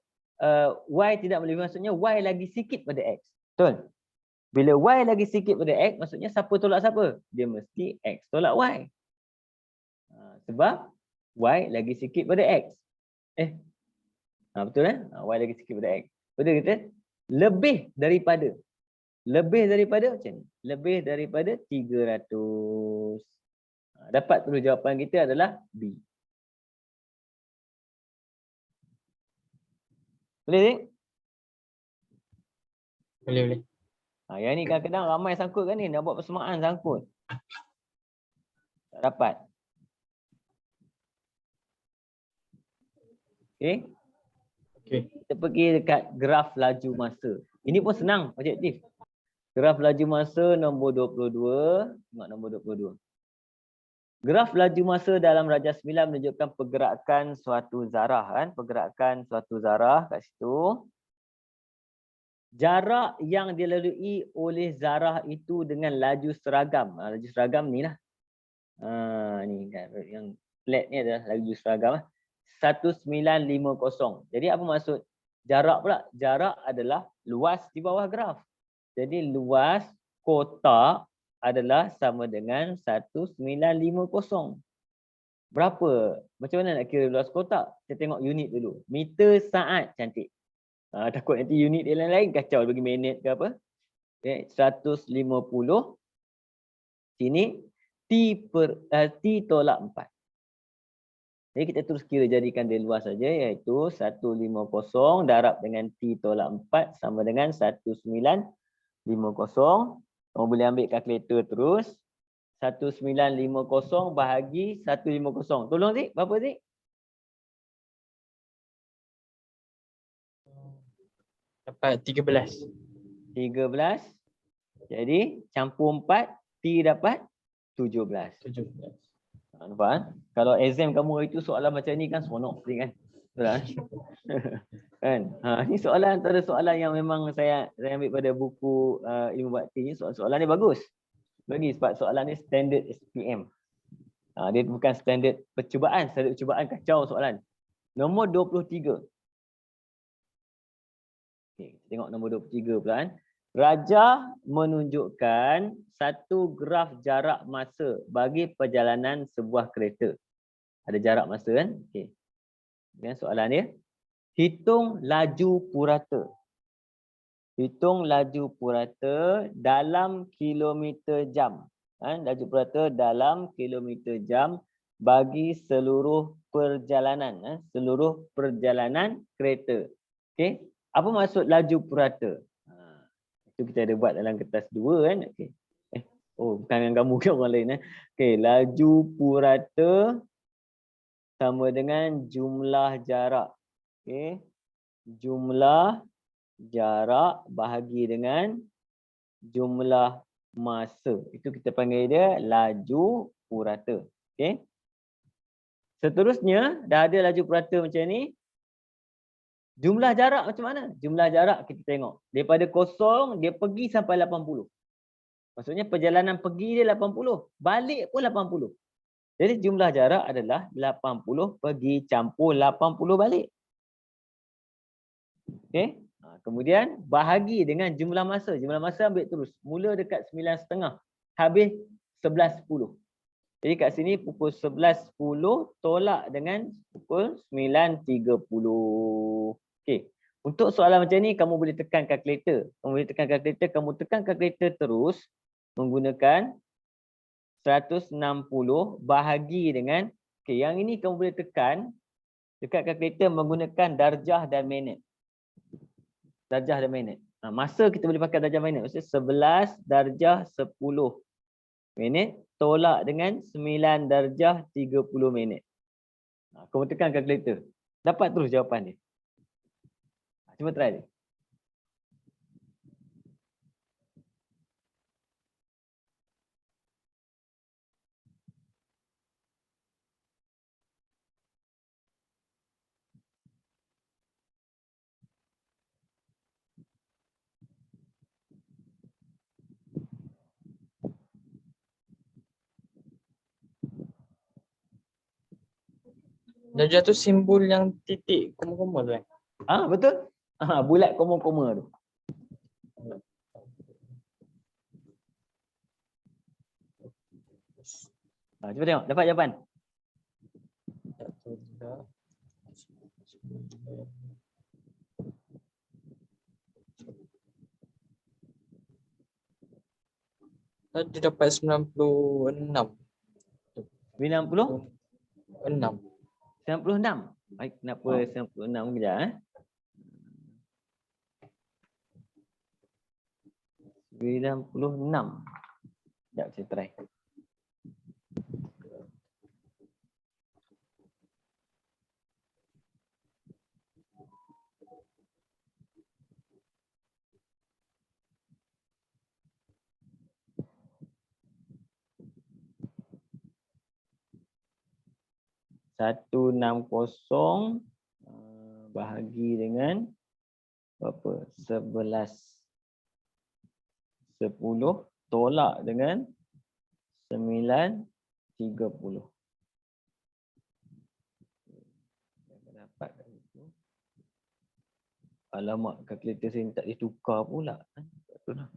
Speaker 1: Y tidak melebihi, maksudnya Y lagi sikit pada X. Betul? Bila Y lagi sikit pada X, maksudnya siapa tolak siapa? Dia mesti X tolak Y. Sebab Y lagi sikit pada X. Betul Y lagi sikit pada X. Betul kita? Lebih daripada. Lebih daripada macam ni. Lebih daripada 300. Dapat terus jawapan kita adalah B. Boleh, Zik?
Speaker 2: Boleh.
Speaker 1: Yang ni kadang-kadang ramai sangkut kan ni. Nak buat persamaan sangkut. Tak dapat. Okey. Kita pergi dekat graf laju masa. Ini pun senang, objektif. Graf laju masa nombor 22. Tengok nombor 22. Graf laju masa dalam darjah 9 menunjukkan pergerakan suatu zarah. Pergerakan suatu zarah kat situ. Jarak yang dilalui oleh zarah itu dengan laju seragam. Laju seragam ni lah. Ni kan, yang flat ni adalah laju seragam. 1950. Jadi apa maksud jarak pula? Jarak adalah luas di bawah graf. Jadi luas kotak adalah sama dengan 1950. Berapa? Macam mana nak kira luas kotak? Kita tengok unit dulu. Meter saat, cantik. Takut nanti unit dia lain-lain kacau bagi minit ke apa. Okay, 150. Sini T tolak 4. Jadi kita terus kira jadikan dia luas saja, iaitu 150 darab dengan T tolak 4 sama dengan 1950. Kamu boleh ambil kalkulator terus. 1950 bahagi 150. Tolong Zik, berapa Zik?
Speaker 2: Dapat 13.
Speaker 1: 13. Jadi campur 4, T dapat 17. Nampak? Kalau exam kamu itu soalan macam ni kan seronok kan? Betul kan? Ni soalan antara soalan yang memang saya ambil pada buku ilmu bakti ni, soalan ni bagus. Lagi sebab soalan ni standard SPM. Dia bukan standard percubaan. Standard percubaan kacau soalan. Nombor 23. Okay, tengok nombor 23 pula kan. Raja menunjukkan satu graf jarak masa bagi perjalanan sebuah kereta. Ada jarak masa kan? Okey. Kemudian soalan dia, hitung laju purata. Hitung laju purata dalam kilometer jam. Laju purata dalam kilometer jam bagi seluruh perjalanan. Seluruh perjalanan kereta. Okey. Apa maksud laju purata? Itu kita ada buat dalam kertas 2 kan. Okey. Bukan yang kamu ke orang lain. Okey, laju purata sama dengan jumlah jarak. Okey. Jumlah jarak bahagi dengan jumlah masa. Itu kita panggil dia laju purata. Okey. Seterusnya dah ada laju purata macam ni. Jumlah jarak macam mana? Jumlah jarak kita tengok. Daripada 0 dia pergi sampai 80. Maksudnya perjalanan pergi dia 80, balik pun 80. Jadi jumlah jarak adalah 80 pergi campur 80 balik. Okey. Kemudian bahagi dengan jumlah masa. Jumlah masa ambil terus. Mula dekat 9.30, habis 11.10. Jadi kat sini pukul 11.10 tolak dengan pukul 9.30. Okey. Untuk soalan macam ni kamu boleh tekan kalkulator. Kamu tekan kalkulator terus menggunakan 160 bahagi dengan, okey, yang ini kamu boleh tekan dekat kalkulator menggunakan darjah dan minit. Darjah dan minit. Masa kita boleh pakai darjah minit. Maksudnya 11 darjah 10 minit tolak dengan 9 darjah 30 minit. Kamu tekan kalkulator. Dapat terus jawapan dia. Cuba try dia.
Speaker 2: Darjah tu simbol yang titik koma-koma tu kan?
Speaker 1: Betul. Bulat koma-koma tu. Cuba tengok, dapat jawapan.
Speaker 2: Dia dapat 96.
Speaker 1: 90?
Speaker 2: 6.
Speaker 1: 96. Baik, kenapa 96 kejap 96. Sekejap saya try. Satu 60 bahagi dengan berapa? 11.10 tolak dengan 9.30. Dapat itu. Alamak, kalkulator saya tak ditukar pula. Betul lah.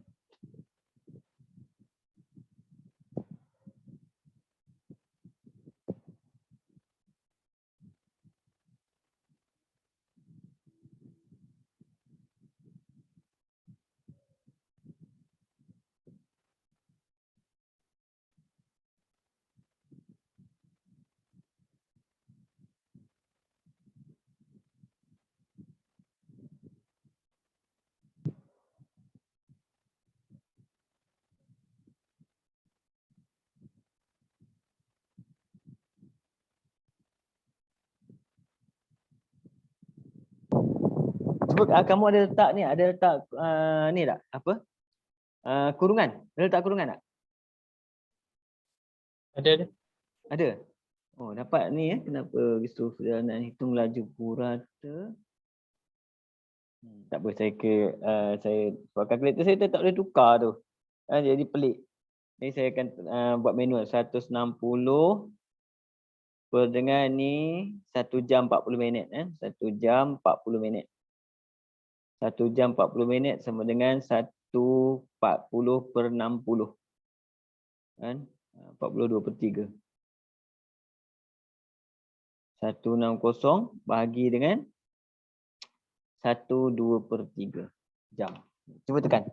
Speaker 1: Cuba kamu ada letak ni, ada letak ni tak? Apa? Kurungan. Ada letak kurungan tak?
Speaker 2: Ada.
Speaker 1: Ada. Oh, dapat ni kenapa risau perjalanan hitung laju purata. Tak apa, saya sebab kalkulator saya tak boleh tukar tu. Jadi pelik. Ni saya akan buat manual. 160 per dengan ni 1 jam 40 minit. 1 jam 40 minit. 1 jam 40 minit sama dengan 140 per 60. Kan? 42/3. 160 bahagi dengan 1/2/3 jam. Cuba tekan.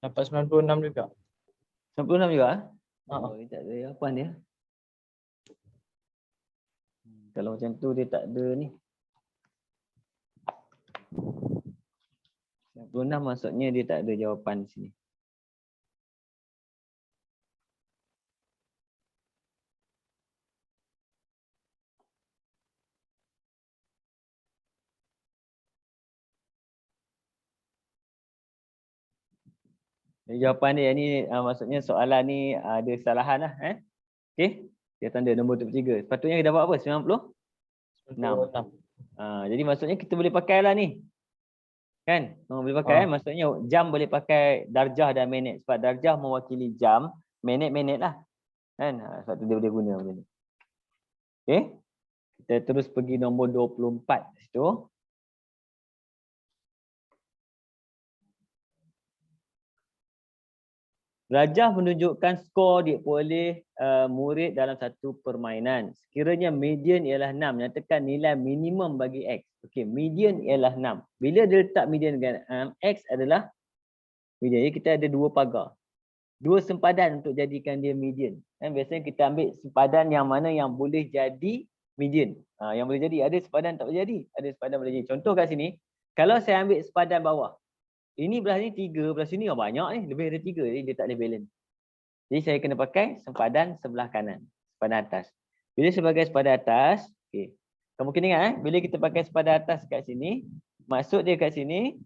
Speaker 2: Dapat 96 juga.
Speaker 1: 96 juga?
Speaker 2: Oh.
Speaker 1: Dia tak ada jawapan dia. Kalau macam tu dia tak ada ni. 96 maksudnya dia tak ada jawapan sini. Jawapan dia ni maksudnya soalan ni ada kesalahan lah. Okey. Dia tanda nombor 3. Sepatutnya kita dapat apa? 96. Jadi maksudnya kita boleh pakai lah ni. Kan? Boleh pakai. Maksudnya jam boleh pakai darjah dan minit. Sebab darjah mewakili jam, minit-minit lah. Kan? Sebab tu dia boleh guna benda ni. Okey. Kita terus pergi nombor 24 situ. Rajah menunjukkan skor diperoleh murid dalam satu permainan. Sekiranya median ialah 6, nyatakan nilai minimum bagi X. Okey, median ialah 6. Bila dia letak median dengan X adalah median. Jadi kita ada dua pagar. Dua sempadan untuk jadikan dia median. Biasanya kita ambil sempadan yang mana yang boleh jadi median. Yang boleh jadi. Ada sempadan tak boleh jadi. Ada sempadan boleh jadi. Contoh kat sini, kalau saya ambil sempadan bawah. Ini belah ni 3, belah sini banyak ni. Lebih dari 3. Jadi dia tak boleh balance. Jadi saya kena pakai sempadan sebelah kanan. Sempadan atas. Bila sebagai sempadan atas, okay. Kamu kena ingat bila kita pakai sempadan atas kat sini, maksud dia kat sini,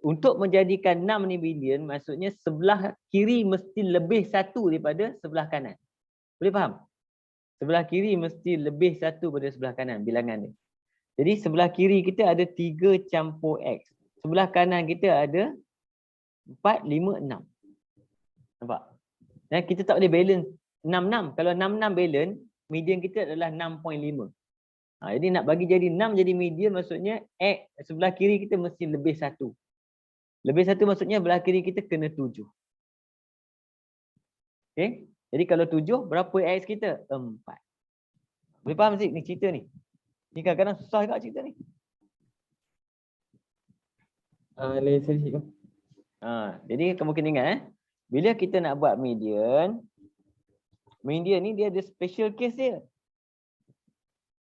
Speaker 1: untuk menjadikan 6 ni median, maksudnya sebelah kiri mesti lebih 1 daripada sebelah kanan. Boleh faham? Sebelah kiri mesti lebih 1 daripada sebelah kanan bilangan dia. Jadi sebelah kiri kita ada 3 campur X. Sebelah kanan kita ada 4, 5, 6. Nampak? Dan kita tak boleh balance 6-6. Kalau 6-6 balance, median kita adalah 6.5. Jadi nak bagi jadi 6 jadi median, maksudnya X sebelah kiri kita mesti lebih 1. Lebih 1 maksudnya belah kiri kita kena 7. Okay? Jadi kalau 7, berapa X kita? 4. Boleh faham Zik ni cerita ni? Ni kadang-kadang susah juga cerita ni. Jadi kamu kena ingat bila kita nak buat median, median ni dia ada special case dia.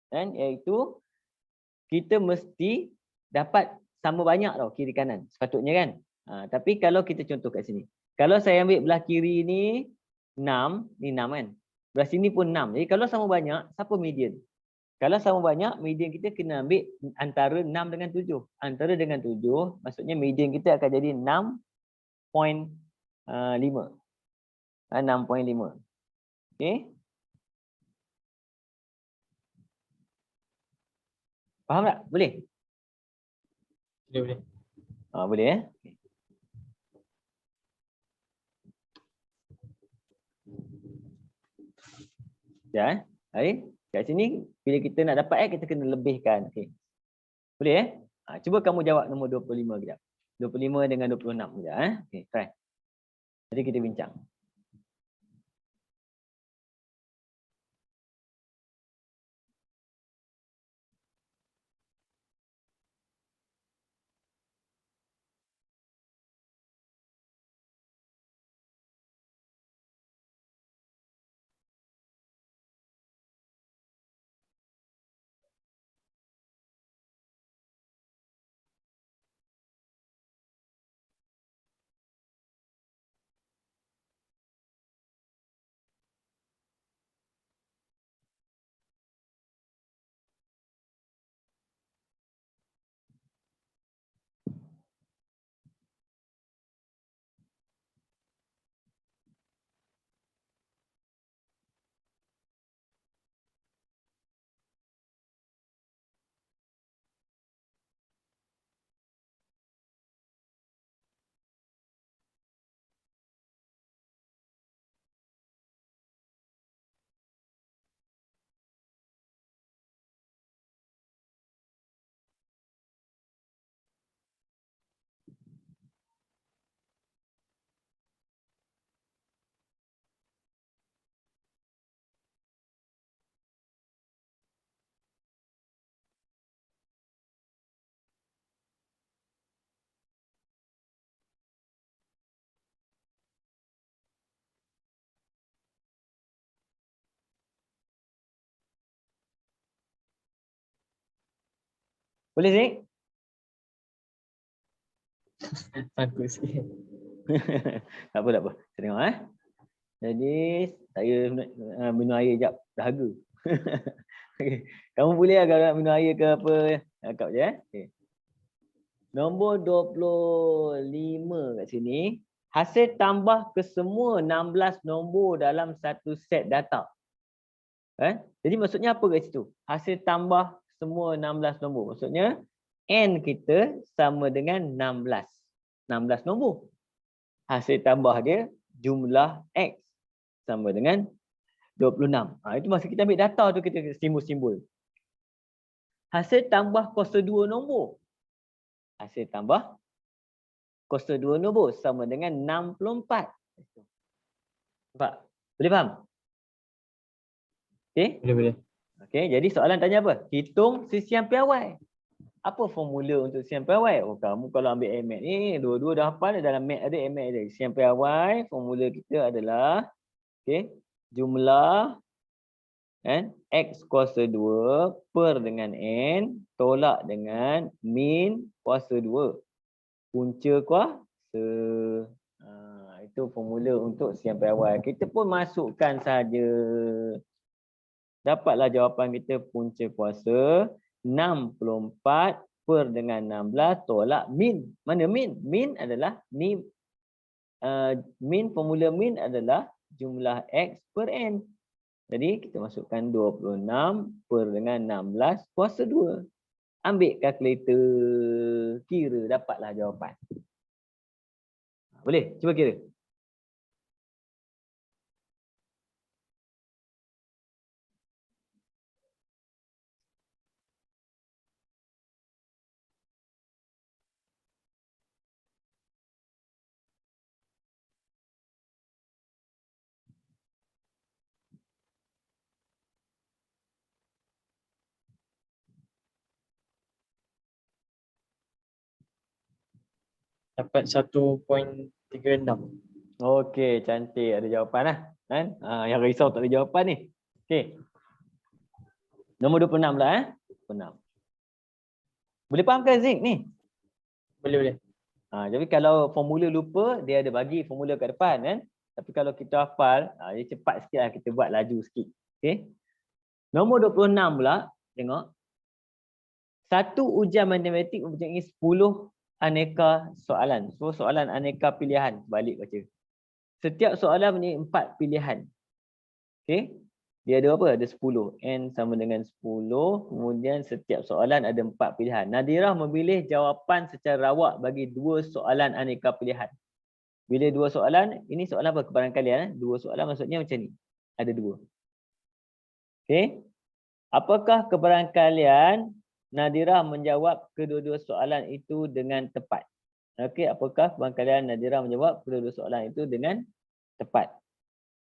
Speaker 1: Iaitu kita mesti dapat sama banyak tau kiri kanan sepatutnya kan. Tapi kalau kita contoh kat sini. Kalau saya ambil belah kiri ni 6, ni 6 kan. Belah sini pun 6. Jadi kalau sama banyak, siapa median? Kalau sama banyak, median kita kena ambil antara 6 dengan 7. Antara dengan 7, maksudnya median kita akan jadi 6.5. 6.5. Okey. Faham tak? Boleh?
Speaker 2: Boleh.
Speaker 1: Boleh Okay. Ya, Hari. Kat sini bila kita nak dapat X kita kena lebihkan. Okey. Boleh cuba kamu jawab nombor 25 kejap. 25 dengan 26 kejap Okey, try. Jadi kita bincang. Boleh Zik?
Speaker 2: Takut sikit.
Speaker 1: Tak apa, tak apa. Saya tengok Jadi saya minum air sekejap. Dahaga. Okay. Kamu boleh lah kalau nak minum air ke apa. Cakap je Okay. Nombor 25 kat sini. Hasil tambah ke semua 16 nombor dalam satu set data. Jadi maksudnya apa kat situ? Hasil tambah semua 16 nombor. Maksudnya N kita sama dengan 16. 16 nombor. Hasil tambah dia jumlah X sama dengan 26. Itu masa kita ambil data tu kita simbol-simbol. Hasil tambah kuasa 2 nombor. Hasil tambah kuasa 2 nombor sama dengan 64. Nampak? Boleh faham? Okey?
Speaker 2: Boleh.
Speaker 1: Okey, jadi soalan tanya apa? Hitung sisian piawai. Apa formula untuk sisian piawai? Oh, kamu kalau ambil AMAT ni, dua-dua dah hafal, dalam MAT ada, AMAT ada. Sisian piawai, formula kita adalah jumlah X kuasa 2 per dengan N tolak dengan min kuasa 2. Punca kuasa. Itu formula untuk sisian piawai. Kita pun masukkan saja. Dapatlah jawapan kita punca kuasa 64 per dengan 16 tolak min. Mana min? Min adalah min formula min adalah jumlah X per N. Jadi kita masukkan 26 per dengan 16 kuasa 2. Ambil kalkulator, kira dapatlah jawapan. Boleh? Cuba kira.
Speaker 2: Dapat 1.36.
Speaker 1: Okey, cantik. Ada jawapan lah. Kan? Yang risau tak ada jawapan ni. Okey. Nombor 26 lah. 26. Boleh faham kan Zik ni?
Speaker 2: Boleh.
Speaker 1: Jadi kalau formula lupa, dia ada bagi formula kat depan kan. Tapi kalau kita hafal, dia cepat sikit lah kita buat laju sikit. Okey. Nombor 26 pula, tengok. Satu ujian matematik mempunyai 10 aneka soalan. So soalan aneka pilihan. Balik baca. Setiap soalan mempunyai 4 pilihan. Okey. Dia ada apa? Ada 10. N sama dengan 10. Kemudian setiap soalan ada 4 pilihan. Nadirah memilih jawapan secara rawak bagi 2 soalan aneka pilihan. Bila 2 soalan, ini soalan apa? Kebarangkalian. 2 soalan maksudnya macam ni. Ada 2. Okey. Apakah kebarangkalian Nadirah menjawab kedua-dua soalan itu dengan tepat? Okey, apakah kebarangkalian Nadirah menjawab kedua-dua soalan itu dengan tepat?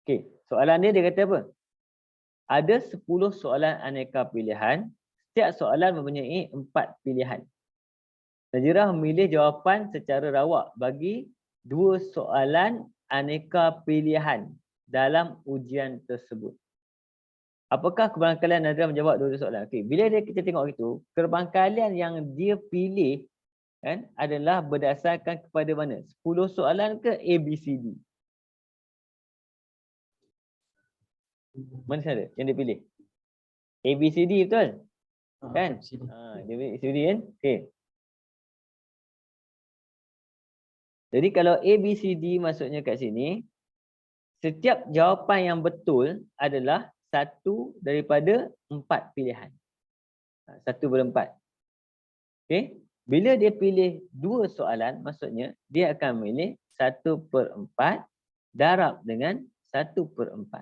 Speaker 1: Okey, soalan dia kata apa? Ada 10 soalan aneka pilihan. Setiap soalan mempunyai 4 pilihan. Nadirah memilih jawapan secara rawak bagi 2 soalan aneka pilihan dalam ujian tersebut. Apakah kebarangkalian Nadirah menjawab dua-dua soalan? Okey, bila kita tengok itu, kebarangkalian yang dia pilih kan adalah berdasarkan kepada mana? 10 soalan ke A, B, C, D? Mana sahaja yang dia pilih? A, B, C, D betul? Kan? Dia pilih A, B, C, D kan? Okey. Jadi kalau A, B, C, D maksudnya kat sini, setiap jawapan yang betul adalah 1 daripada 4 pilihan. 1 per 4. Okey. Bila dia pilih 2 soalan, maksudnya dia akan memilih 1 per 4 darab dengan 1 per 4.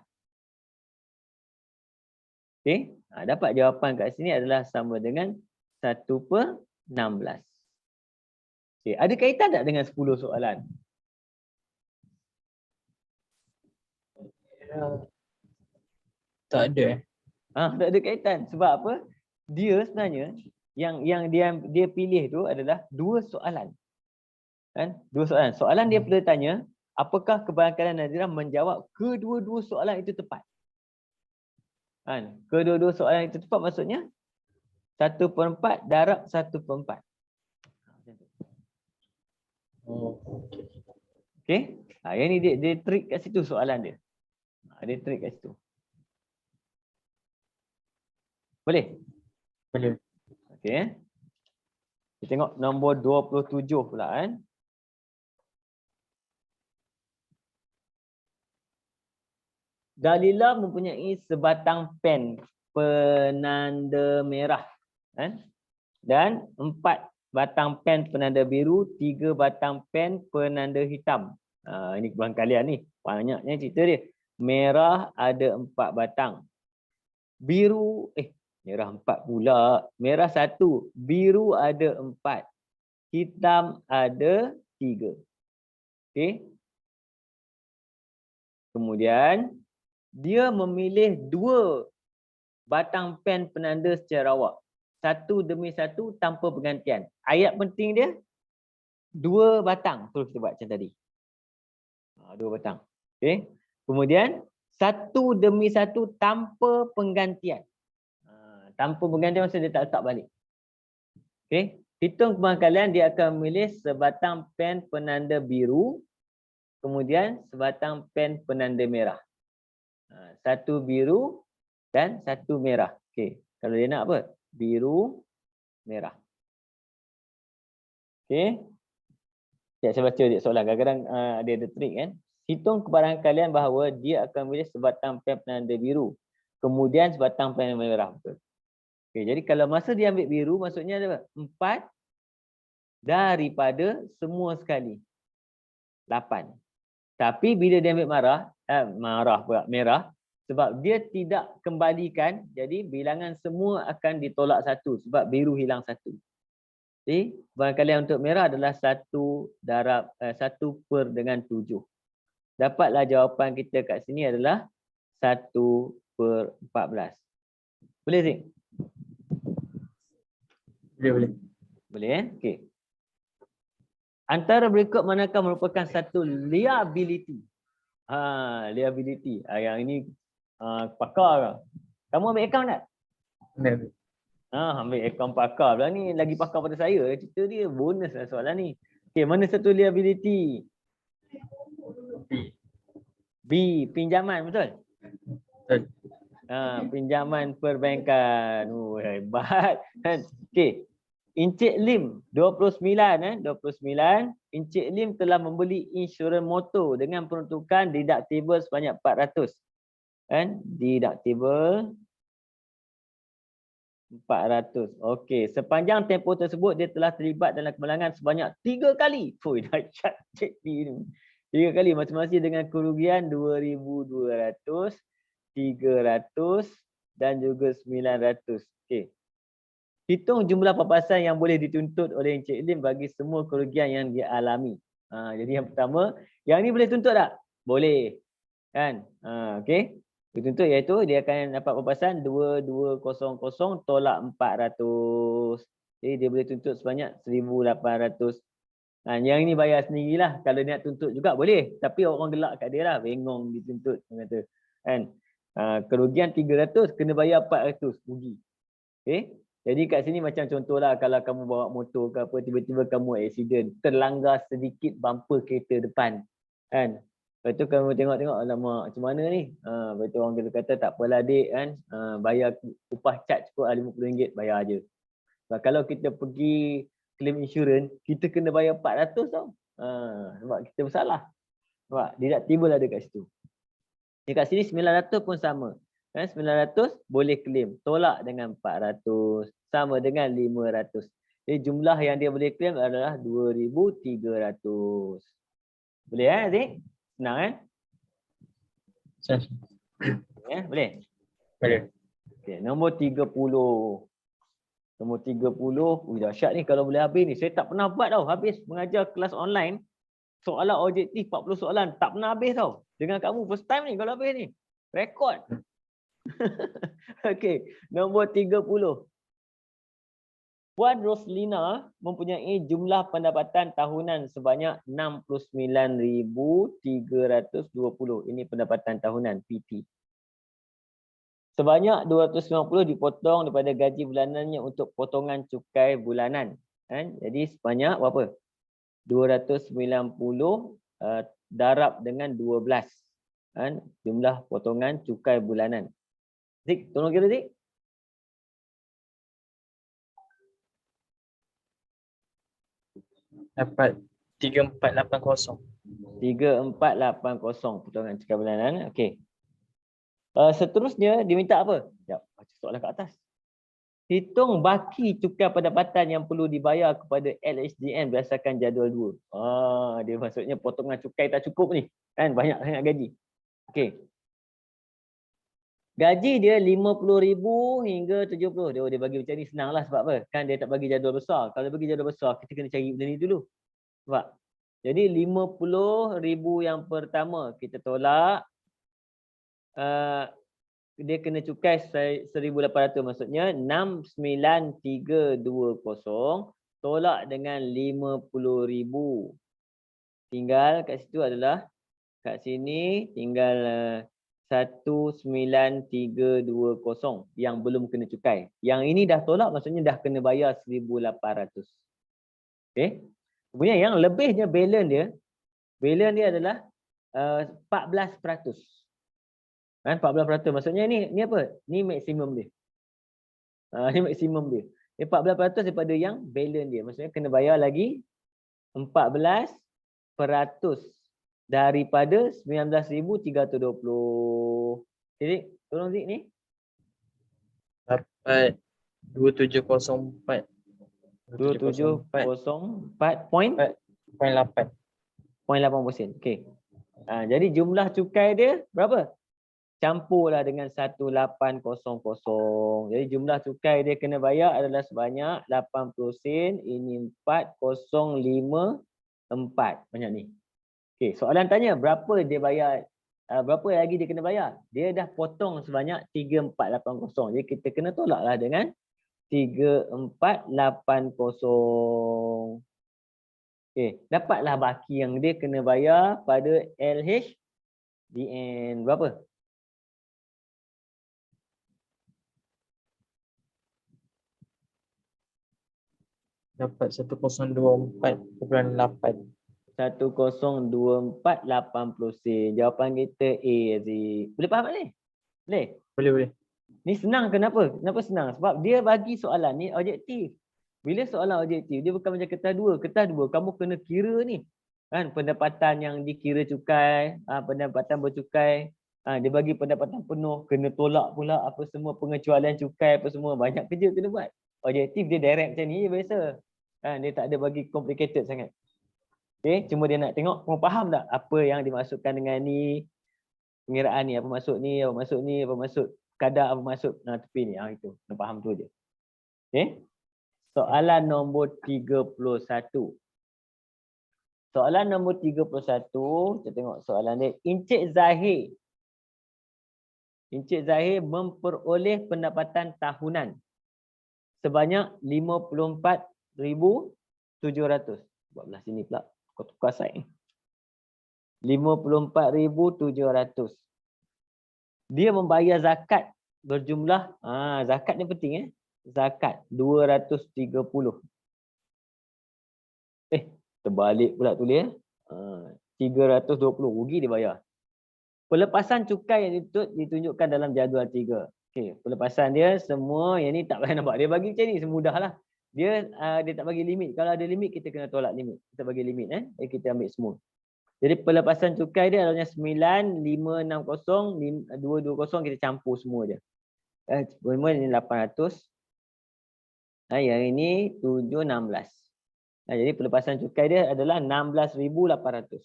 Speaker 1: Okey. Dapat jawapan kat sini adalah sama dengan 1 per 16. Okey. Ada kaitan tak dengan 10 soalan?
Speaker 2: Tak ada.
Speaker 1: Tak ada kaitan. Sebab apa? Dia sebenarnya yang dia pilih tu adalah 2 soalan. Kan? 2 soalan. Soalan dia perlu tanya, apakah kebarangkalian Nadirah menjawab kedua-dua soalan itu tepat? Kan? Kedua-dua soalan itu tepat maksudnya 1/4 darab 1/4.
Speaker 2: Oh.
Speaker 1: Okey. Yang ni dia trik kat situ soalan dia. Dia trik kat situ. Boleh?
Speaker 2: Boleh.
Speaker 1: Okey. Kita tengok nombor 27 pula kan. Dalilah mempunyai sebatang pen penanda merah kan? Dan 4 batang pen penanda biru, 3 batang pen penanda hitam. Ini kebahan kalian ni. Banyaknya cerita dia. Merah ada 4 batang. Biru, merah 4 pula. Merah 1. Biru ada 4. Hitam ada 3. Okey. Kemudian, dia memilih 2 batang pen penanda secara awak. Satu demi satu tanpa pergantian. Ayat penting dia 2 batang. Terus kita buat macam tadi. 2 batang. Okey. Kemudian satu demi satu tanpa penggantian. Tanpa penggantian maksudnya dia tak letak balik. Okey. Hitung kebahan kalian, dia akan memilih sebatang pen penanda biru. Kemudian sebatang pen penanda merah. Satu biru dan satu merah. Okey. Kalau dia nak apa? Biru, merah. Okey. Saya baca dia soalan. Kadang-kadang dia ada trik kan. Hitung kebaran kalian bahawa dia akan memilih sebatang pen penanda biru. Kemudian sebatang pen merah. Betul. Okey. Jadi kalau masa dia ambil biru, maksudnya apa? 4 daripada semua sekali. 8. Tapi bila dia ambil merah, sebab dia tidak kembalikan, jadi bilangan semua akan ditolak 1 sebab biru hilang 1. Jadi kalian untuk merah adalah 1 darab 1/7. Dapatlah jawapan kita kat sini adalah 1/14. Boleh Zik?
Speaker 2: Boleh.
Speaker 1: Boleh okey. Antara berikut manakah merupakan satu liability? Liability. Yang ini pakar ke? Kamu ambil akaun tak?
Speaker 2: Ambil.
Speaker 1: Ambil akaun pakar pula ni. Lagi pakar pada saya. Cerita dia bonus lah soalan ni. Okey, mana satu liability? B. Pinjaman, betul?
Speaker 2: Betul.
Speaker 1: Pinjaman perbankan. Hebat. Okey. Encik Lim 29 Encik Lim telah membeli insurans motor dengan peruntukan deductible sebanyak 400. Kan? Deductible 400. Okey, sepanjang tempoh tersebut dia telah terlibat dalam kemalangan sebanyak 3 kali. Dahsyat Encik Lim. 3 kali masing-masing dengan kerugian 2,200, 300 dan juga 900. Okey. Hitung jumlah papasan yang boleh dituntut oleh Encik Lim bagi semua kerugian yang dia alami. Jadi yang pertama, yang ni boleh tuntut tak? Boleh. Kan? Okey. Dituntut iaitu dia akan dapat papasan 2200 tolak 400. Jadi dia boleh tuntut sebanyak 1,800. Yang ini bayar sendirilah. Kalau dia nak tuntut juga boleh. Tapi orang gelak kat dia lah. Bengong dituntut. Kata. Kan? Kerugian 300 kena bayar 400 rugi. Okey. Jadi kat sini macam contohlah kalau kamu bawa motor ke apa, tiba-tiba kamu accident, terlanggar sedikit bumper kereta depan. Kan? Lepas tu kamu tengok-tengok, alamak macam mana ni? Lepas tu orang kata tak apalah adik kan, bayar upah cat cukup RM50 bayar je. Sebab kalau kita pergi claim insurans, kita kena bayar 400 tau. Sebab kita bersalah. Sebab deductible ada kat situ. Dekat sini 900 pun sama. 900 boleh claim, tolak dengan 400 sama dengan 500. Jadi jumlah yang dia boleh claim adalah 2,300. Boleh Zik? Senang boleh?
Speaker 2: Boleh.
Speaker 1: Okey, nombor 30. Nombor 30, dahsyat ni kalau boleh habis ni. Saya tak pernah buat tau, habis mengajar kelas online. Soalan objektif 40 soalan tak pernah habis tau. Dengan kamu first time ni kalau habis ni. Rekod. Okey, nombor 30. Puan Roslina mempunyai jumlah pendapatan tahunan sebanyak 69,320. Ini pendapatan tahunan PT. Sebanyak 250 dipotong daripada gaji bulanannya untuk potongan cukai bulanan. Kan? Jadi sebanyak berapa? 290 darab dengan 12. Kan? Jumlah potongan cukai bulanan. Zik, tolong kira Zik.
Speaker 2: Dapat 3480.
Speaker 1: 3480 potongan cukai bulanan. Okey. Seterusnya diminta apa? Sekejap, baca soalan kat atas. Hitung baki cukai pendapatan yang perlu dibayar kepada LHDN berdasarkan jadual 2. Dia maksudnya potongan cukai tak cukup ni. Kan banyak sangat gaji. Okey. Gaji dia 50,000 hingga 70. Dia bagi macam ni senang lah sebab apa? Kan dia tak bagi jadual besar. Kalau bagi jadual besar, kita kena cari benda ni dulu. Sebab jadi 50,000 yang pertama kita tolak. Dia kena cukai 1,800, maksudnya 69,320 tolak dengan 50,000. Tinggal kat situ adalah kat sini tinggal 19,320 yang belum kena cukai. Yang ini dah tolak, maksudnya dah kena bayar 1,800. Okey. Kemudian yang lebihnya balance dia adalah 14%. Kan 14%, maksudnya ni apa? Ni maksimum dia. Ni maksimum dia. 14% daripada yang balance dia. Maksudnya kena bayar lagi 14% daripada 19,320. Jadi, tolong Zik ni.
Speaker 2: Dapat 2704.
Speaker 1: 2704.8%.
Speaker 2: 8.
Speaker 1: Okey. Jadi jumlah cukai dia berapa? Campurlah dengan 1800. Jadi jumlah cukai dia kena bayar adalah sebanyak 80 sen. Ini 4054. Banyak ni. Okey, soalan tanya berapa dia bayar, berapa lagi dia kena bayar? Dia dah potong sebanyak 3480. Jadi kita kena tolaklah dengan 3480. Okey, dapatlah baki yang dia kena bayar pada LHDN. Berapa?
Speaker 2: Dapat 1024.8.
Speaker 1: 1024.80 sen. Jawapan kita A, Aziz. Boleh faham tak ni? Boleh?
Speaker 2: Boleh.
Speaker 1: Ni senang kenapa? Kenapa senang? Sebab dia bagi soalan ni objektif. Bila soalan objektif, dia bukan macam kertas 2. Kertas 2, kamu kena kira ni. Kan pendapatan yang dikira cukai, pendapatan bercukai. Dia bagi pendapatan penuh, kena tolak pula apa semua pengecualian cukai apa semua. Banyak kerja kena buat. Objektif dia direct macam ni je biasa. Dia tak ada bagi complicated sangat. Okay, cuma dia nak tengok kamu faham tak apa yang dimaksudkan dengan ni, pengiraan ni, apa maksud ni, apa maksud ni, apa maksud kadar, apa maksud tepi ni. Itu, nak faham tu je. Okay. Soalan nombor 31. Soalan nombor 31, kita tengok soalan dia. Encik Zahir memperoleh pendapatan tahunan sebanyak 54,700. Buat belah sini pula. Kau tukar side ni. 54,700. Dia membayar zakat berjumlah, zakat ni penting zakat 230. Terbalik pula tulis 320, rugi dia bayar. Pelepasan cukai yang ditunjukkan dalam jadual 3. Okey, pelepasan dia semua yang ni tak payah nampak. Dia bagi macam ni semudahlah. Dia tak bagi limit. Kalau ada limit kita kena tolak limit. Kita bagi limit jadi kita ambil semua. Jadi pelepasan cukai dia adalah 9,560, 220 kita campur semua je. Semua ni 800. Yang ini 716. Jadi pelepasan cukai dia adalah 16,800.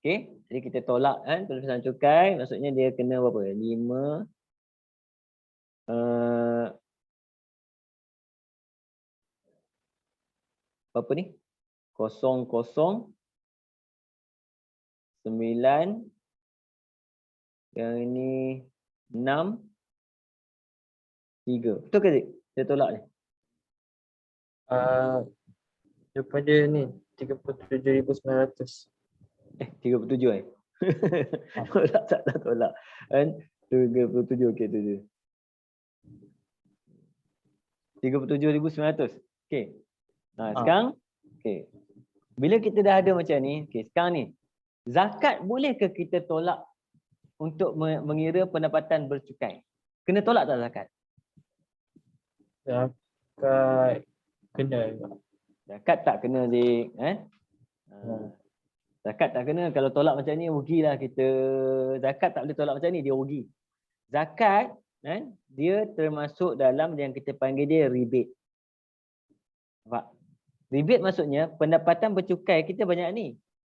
Speaker 1: Okey, jadi kita tolak pelepasan cukai, maksudnya dia kena berapa? 5 berapa ni? 009 yang ini 6 3. Betul ke Zik? Saya tolak ni.
Speaker 2: Daripada ni 37,900.
Speaker 1: 37 Tolak tak tolak. Kan? 37 okey tu. 37,900. Okey. Sekarang okey. Bila kita dah ada macam ni, okey, sekarang ni zakat bolehkah kita tolak untuk mengira pendapatan bercukai? Kena tolak tak zakat?
Speaker 2: Zakat kena juga.
Speaker 1: Zakat tak kena, Zik. Zakat tak kena. Kalau tolak macam ni, rugilah kita. Zakat tak boleh tolak macam ni, dia rugi. Zakat, dia termasuk dalam yang kita panggil dia rebate. Nampak? Rebate maksudnya pendapatan bercukai kita banyak ni.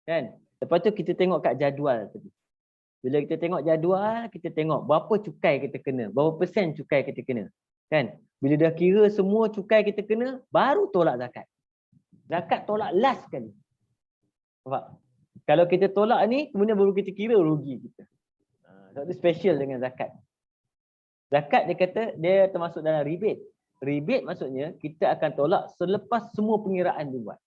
Speaker 1: Kan? Lepas tu kita tengok kat jadual tadi. Bila kita tengok jadual, kita tengok berapa cukai kita kena, berapa persen cukai kita kena. Kan? Bila dah kira semua cukai kita kena, baru tolak zakat. Zakat tolak last sekali. Nampak? Kalau kita tolak ni, kemudian baru kita kira rugi kita. Sebab tu special dengan zakat. Zakat dia kata dia termasuk dalam rebate. Rebate maksudnya kita akan tolak selepas semua pengiraan dibuat.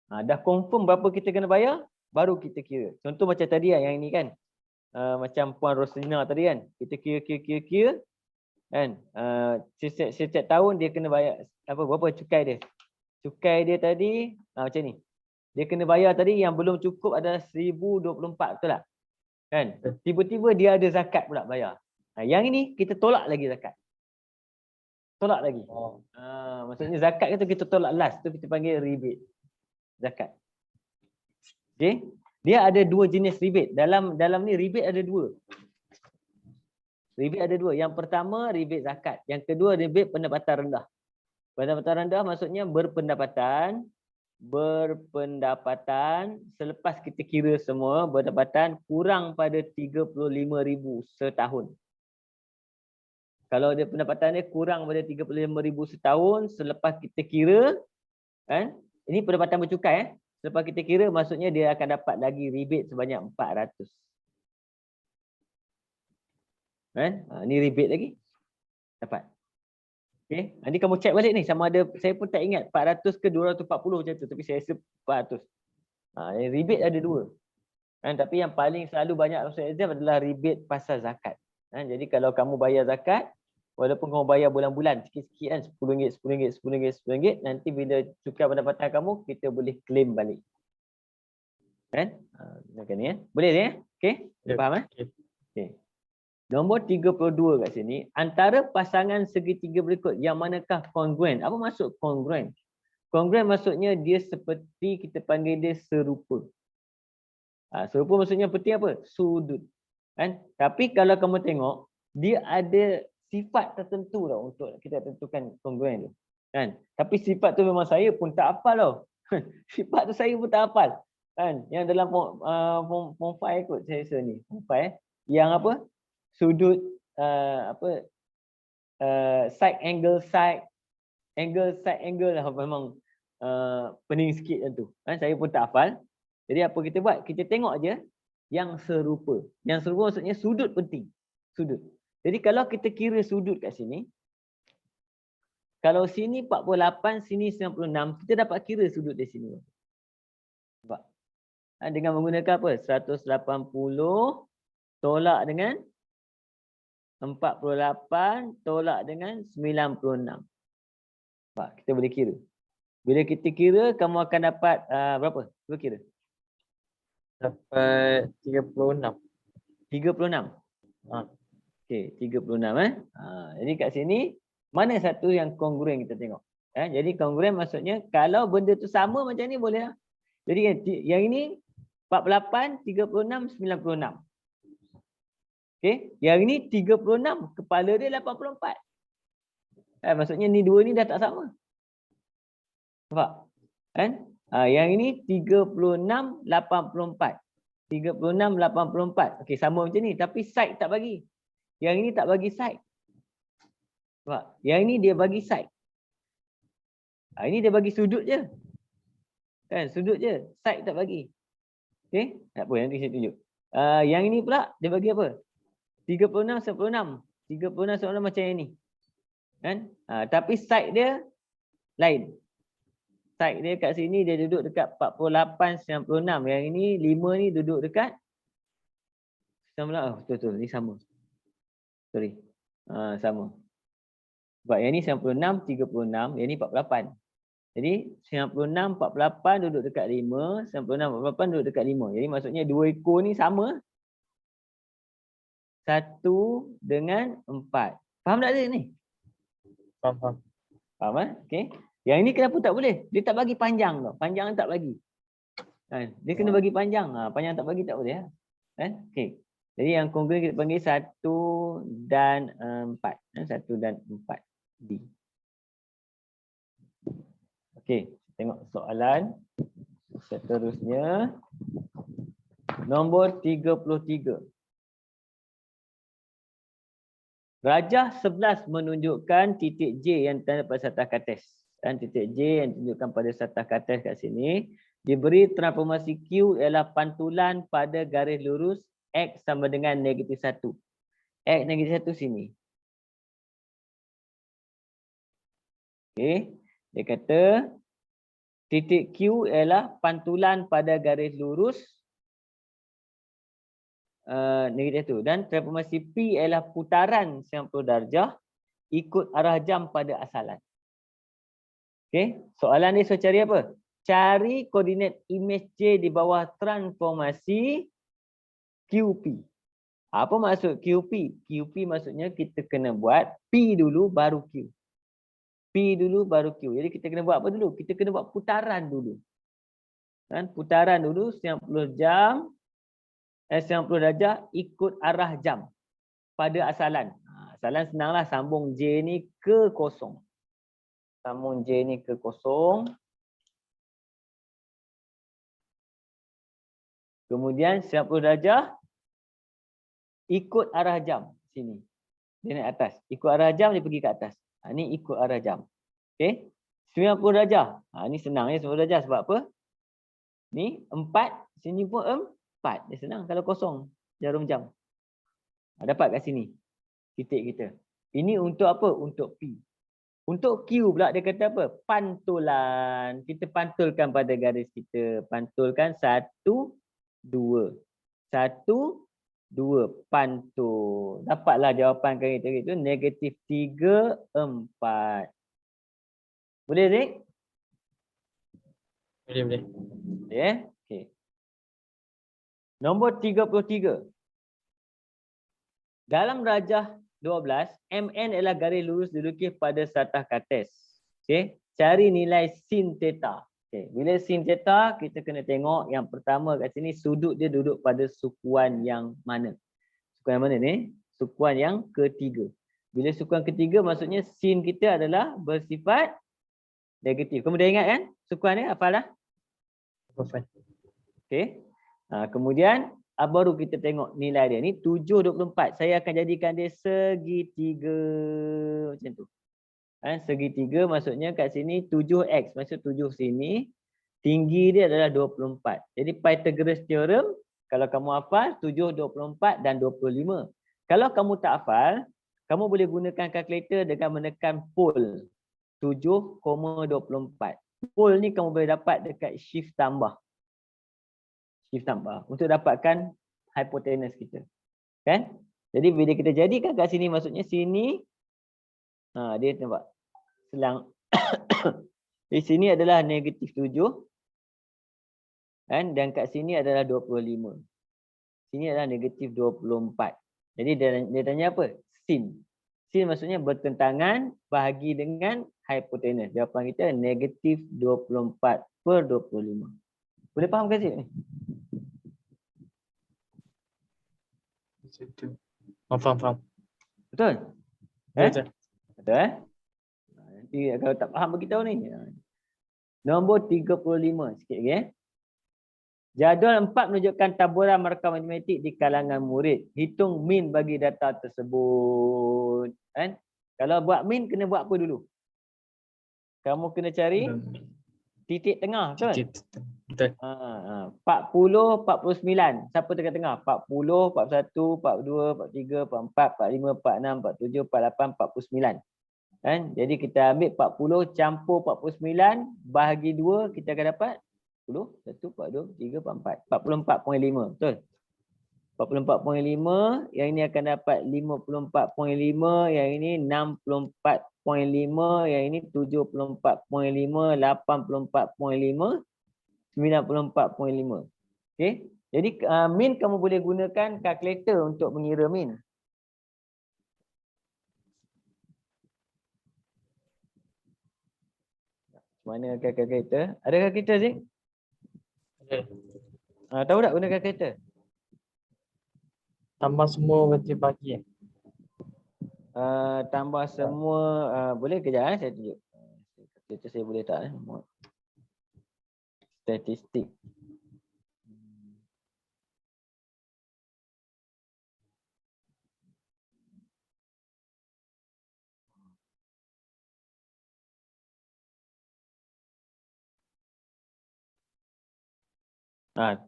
Speaker 1: Dah confirm berapa kita kena bayar, baru kita kira. Contoh macam tadi yang ini kan. Macam Puan Roslina tadi kan. Kita kira kan. Setiap tahun dia kena bayar berapa cukai dia. Cukai dia tadi macam ni. Dia kena bayar tadi yang belum cukup adalah 1024, betul tak? Kan? Tiba-tiba dia ada zakat pula bayar. Yang ini kita tolak lagi zakat. Tolak lagi. Maksudnya zakat itu kita tolak last, tu kita panggil rebate. Zakat. Okey? Dia ada dua jenis rebate. Dalam ni rebate ada dua. Rebate ada dua. Yang pertama rebate zakat. Yang kedua rebate pendapatan rendah. Pendapatan rendah maksudnya berpendapatan selepas kita kira semua pendapatan kurang pada 35,000 setahun. Kalau dia pendapatan dia kurang pada 35,000 setahun selepas kita kira, kan? Ini pendapatan bercukai. Selepas kita kira maksudnya dia akan dapat lagi rebate sebanyak 400. Kan? Ini rebate lagi. Dapat. Okey, nanti kamu check balik ni sama ada, saya pun tak ingat 400 ke 240 macam tu, tapi saya rasa 400. Rebate ada dua. Tapi yang paling selalu banyak masuk exam adalah rebate pasal zakat. Jadi kalau kamu bayar zakat, walaupun kamu bayar bulan-bulan sikit-sikit kan, RM10, nanti bila cukai pendapatan kamu, kita boleh claim balik. Kan? Macam ni Boleh ni Okey? Faham Okey. Nombor 32 kat sini, antara pasangan segitiga berikut yang manakah kongruent? Apa maksud kongruent? Kongruent maksudnya dia seperti kita panggil dia serupa. Serupa maksudnya seperti apa? Sudut. Kan? Tapi kalau kamu tengok, dia ada sifat tertentu tau untuk kita tentukan kongruent tu. Kan? Tapi sifat tu memang saya pun tak hafal tau. Sifat tu saya pun tak hafal. Kan? Yang dalam form 5 kot saya rasa ni. Form 5 yang apa? Sudut side angle lah, memang pening sikit macam tu. Saya pun tak hafal. Jadi apa kita buat? Kita tengok je yang serupa. Yang serupa maksudnya sudut penting. Sudut. Jadi kalau kita kira sudut kat sini, kalau sini 48, sini 96, kita dapat kira sudut di sini. Nampak? Dengan menggunakan apa? 180 tolak dengan 48 tolak dengan 96. Kita boleh kira. Bila kita kira, kamu akan dapat berapa? Cuba kira.
Speaker 2: Dapat 36.
Speaker 1: 36? Okey, 36 jadi kat sini, mana satu yang kongruen kita tengok. Jadi kongruen maksudnya, kalau benda tu sama macam ni boleh lah. Jadi yang ini 48, 36, 96. Okey, yang ini 36, kepala dia 84. Maksudnya ni dua ni dah tak sama. Nampak? Kan? Yang ini 36, 84. 36, 84. Okey, sama macam ni. Tapi side tak bagi. Yang ini tak bagi side. Nampak? Yang ini dia bagi side. Ini dia bagi sudut je. Kan? Sudut je. Side tak bagi. Okey? Tak apa, nanti saya tunjuk. Yang ini pula, dia bagi apa? 36, 96. 36, 96 macam yang ni. Kan? Tapi side dia lain. side dia kat sini dia duduk dekat 48, 96. Yang ini 5 ni duduk dekat 19. Betul, ni sama. Sorry. Sama. Sebab yang ni 96, 36, yang ni 48. Jadi 96, 48 duduk dekat 5, 96, 48 duduk dekat 5. Jadi maksudnya 2 ekor ni sama. 1 dengan 4. Faham tak dia ni?
Speaker 2: Faham.
Speaker 1: Faham okey. Yang ni kenapa tak boleh? Dia tak bagi panjang tau. Panjang tak bagi. Dia kena bagi panjang. Panjang tak bagi tak boleh. Okey. Jadi yang kongruent kita panggil 1 dan 4. 1 dan 4. D. Okey, tengok soalan seterusnya. Nombor 33. Rajah 11 menunjukkan titik J yang tanda pada satah kates. Dan titik J yang tunjukkan pada satah kates kat sini diberi transformasi Q ialah pantulan pada garis lurus X sama dengan negatif 1. X negatif 1 sini. Okey, dia kata titik Q ialah pantulan pada garis lurus negatif 1 dan transformasi P ialah putaran 90 darjah ikut arah jam pada asalan. Okey, soalan ni saya cari apa? Cari koordinat imej J di bawah transformasi QP. Apa maksud QP? QP maksudnya kita kena buat P dulu baru Q. P dulu baru Q. Jadi kita kena buat apa dulu? Kita kena buat putaran dulu. Dan putaran dulu 90 jam 90 darjah ikut arah jam pada asalan. Asalan senanglah, sambung J ni ke kosong. Sambung J ni ke kosong. Kemudian 90 darjah ikut arah jam sini. Dia naik atas. Ikut arah jam dia pergi ke atas. Ni ikut arah jam. Okey. 90 darjah. Ni senang ya 90 darjah sebab apa? Ni 4, sini pun 4. Dia senang kalau kosong jarum jam. Dapat kat sini titik kita. Ini untuk apa? Untuk P. Untuk Q pula dia kata apa? Pantulan. Kita pantulkan pada garis kita. Pantulkan 1, 2. 1, 2. Pantul. Dapatlah jawapan kita itu negatif 3, 4. Boleh, Zik?
Speaker 2: Boleh.
Speaker 1: Ya. Okey. Nombor 33. Dalam rajah 12, MN ialah garis lurus dilukis pada satah kates. Okey, cari nilai sin theta. Okey, bila sin theta kita kena tengok yang pertama kat sini sudut dia duduk pada sukuan yang mana? Sukuan yang mana ni? Sukuan yang ketiga. Bila sukuan ketiga maksudnya sin kita adalah bersifat negatif. Kamu dah ingat kan? Sukuan ni hafal dah? Okey. Kemudian baru kita tengok nilai dia ni 7/24. Saya akan jadikan dia segitiga macam tu. Segitiga maksudnya kat sini 7x, maksud 7 sini, tinggi dia adalah 24. Jadi Pythagoras theorem kalau kamu hafal 7, 24 dan 25. Kalau kamu tak hafal, kamu boleh gunakan kalkulator dengan menekan pol 7,24. Pol ni kamu boleh dapat dekat shift tambah. Shift tambah untuk dapatkan hypotenuse kita. Kan? Jadi bila kita jadikan kat sini maksudnya sini dia nampak selang di sini adalah negatif 7 kan, dan kat sini adalah 25. Sini adalah negatif 24. Jadi dia tanya apa? Sin. Sin maksudnya bertentangan bahagi dengan hypotenuse. Jawapan kita negatif 24/25. Boleh faham ke ni?
Speaker 2: Faham.
Speaker 1: Betul?
Speaker 2: Betul.
Speaker 1: Betul Nanti kalau tak faham beritahu ni. Nombor 35 sikit lagi. Jadual 4 menunjukkan taburan markah matematik di kalangan murid. Hitung min bagi data tersebut. Kan? Kalau buat min kena buat apa dulu? Kamu kena cari titik tengah, betul?
Speaker 2: Betul.
Speaker 1: 40, 49. Siapa tengah-tengah? 40, 41, 42, 43, 44, 45, 46, 47, 48, 49. Kan? Jadi kita ambil 40 campur 49 bahagi 2 kita akan dapat 10, 1, 4, 2, 3, 4, 44.5. Betul? 44.5, yang ini akan dapat 54.5, yang ini 64.5, yang ini 74.5, 84.5, 94.5. Okey. Jadi min kamu boleh gunakan kalkulator untuk mengira min. Mana kalkulator? Ada kalkulator Zik?
Speaker 2: Ada.
Speaker 1: Tahu tak guna kalkulator?
Speaker 2: Tambah semua berarti bagi.
Speaker 1: Tambah semua boleh kejap saya tunjuk. Kalkulator saya boleh tak statistik.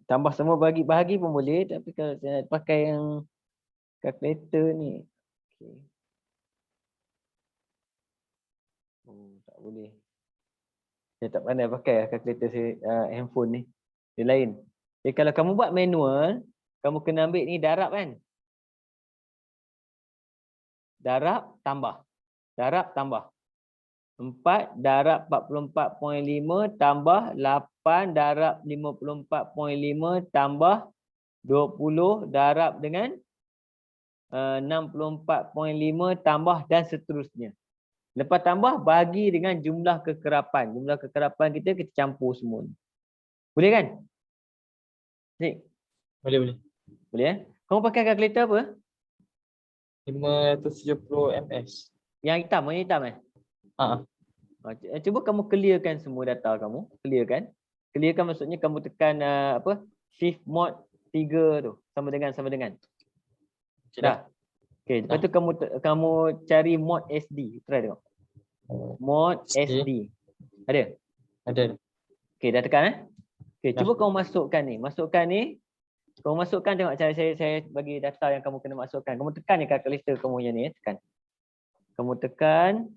Speaker 1: Tambah semua bahagi pun boleh, tapi kalau saya nak pakai yang kalkulator ni. Okay. Tak boleh. Saya tak pandai pakai kalkulator saya, handphone ni. Dia lain. Jadi kalau kamu buat manual, kamu kena ambil ni darab kan? Darab tambah. Darab tambah. 4 darab 44.5 tambah 8 darab 54.5 tambah 20 darab dengan 64.5 tambah dan seterusnya. Lepas tambah bagi dengan jumlah kekerapan. Jumlah kekerapan kita campur semua. Boleh kan? Zik?
Speaker 2: Boleh.
Speaker 1: Boleh. Kamu pakai kalkulator apa?
Speaker 2: 570 ms.
Speaker 1: Yang hitam, warna hitam Cuba kamu clearkan semua data kamu. Clearkan. Clearkan maksudnya kamu tekan shift mode 3 tu. Sama dengan. Dah. Okey, lepas tu kamu cari mode SD. Try tengok. Mode SD. Ada?
Speaker 2: Ada.
Speaker 1: Okey, dah tekan Okey, cuba kamu masukkan ni. Kamu masukkan, tengok cara saya bagi data yang kamu kena masukkan. Kamu tekan ni kalkulator kamu yang ni, tekan. Kamu tekan.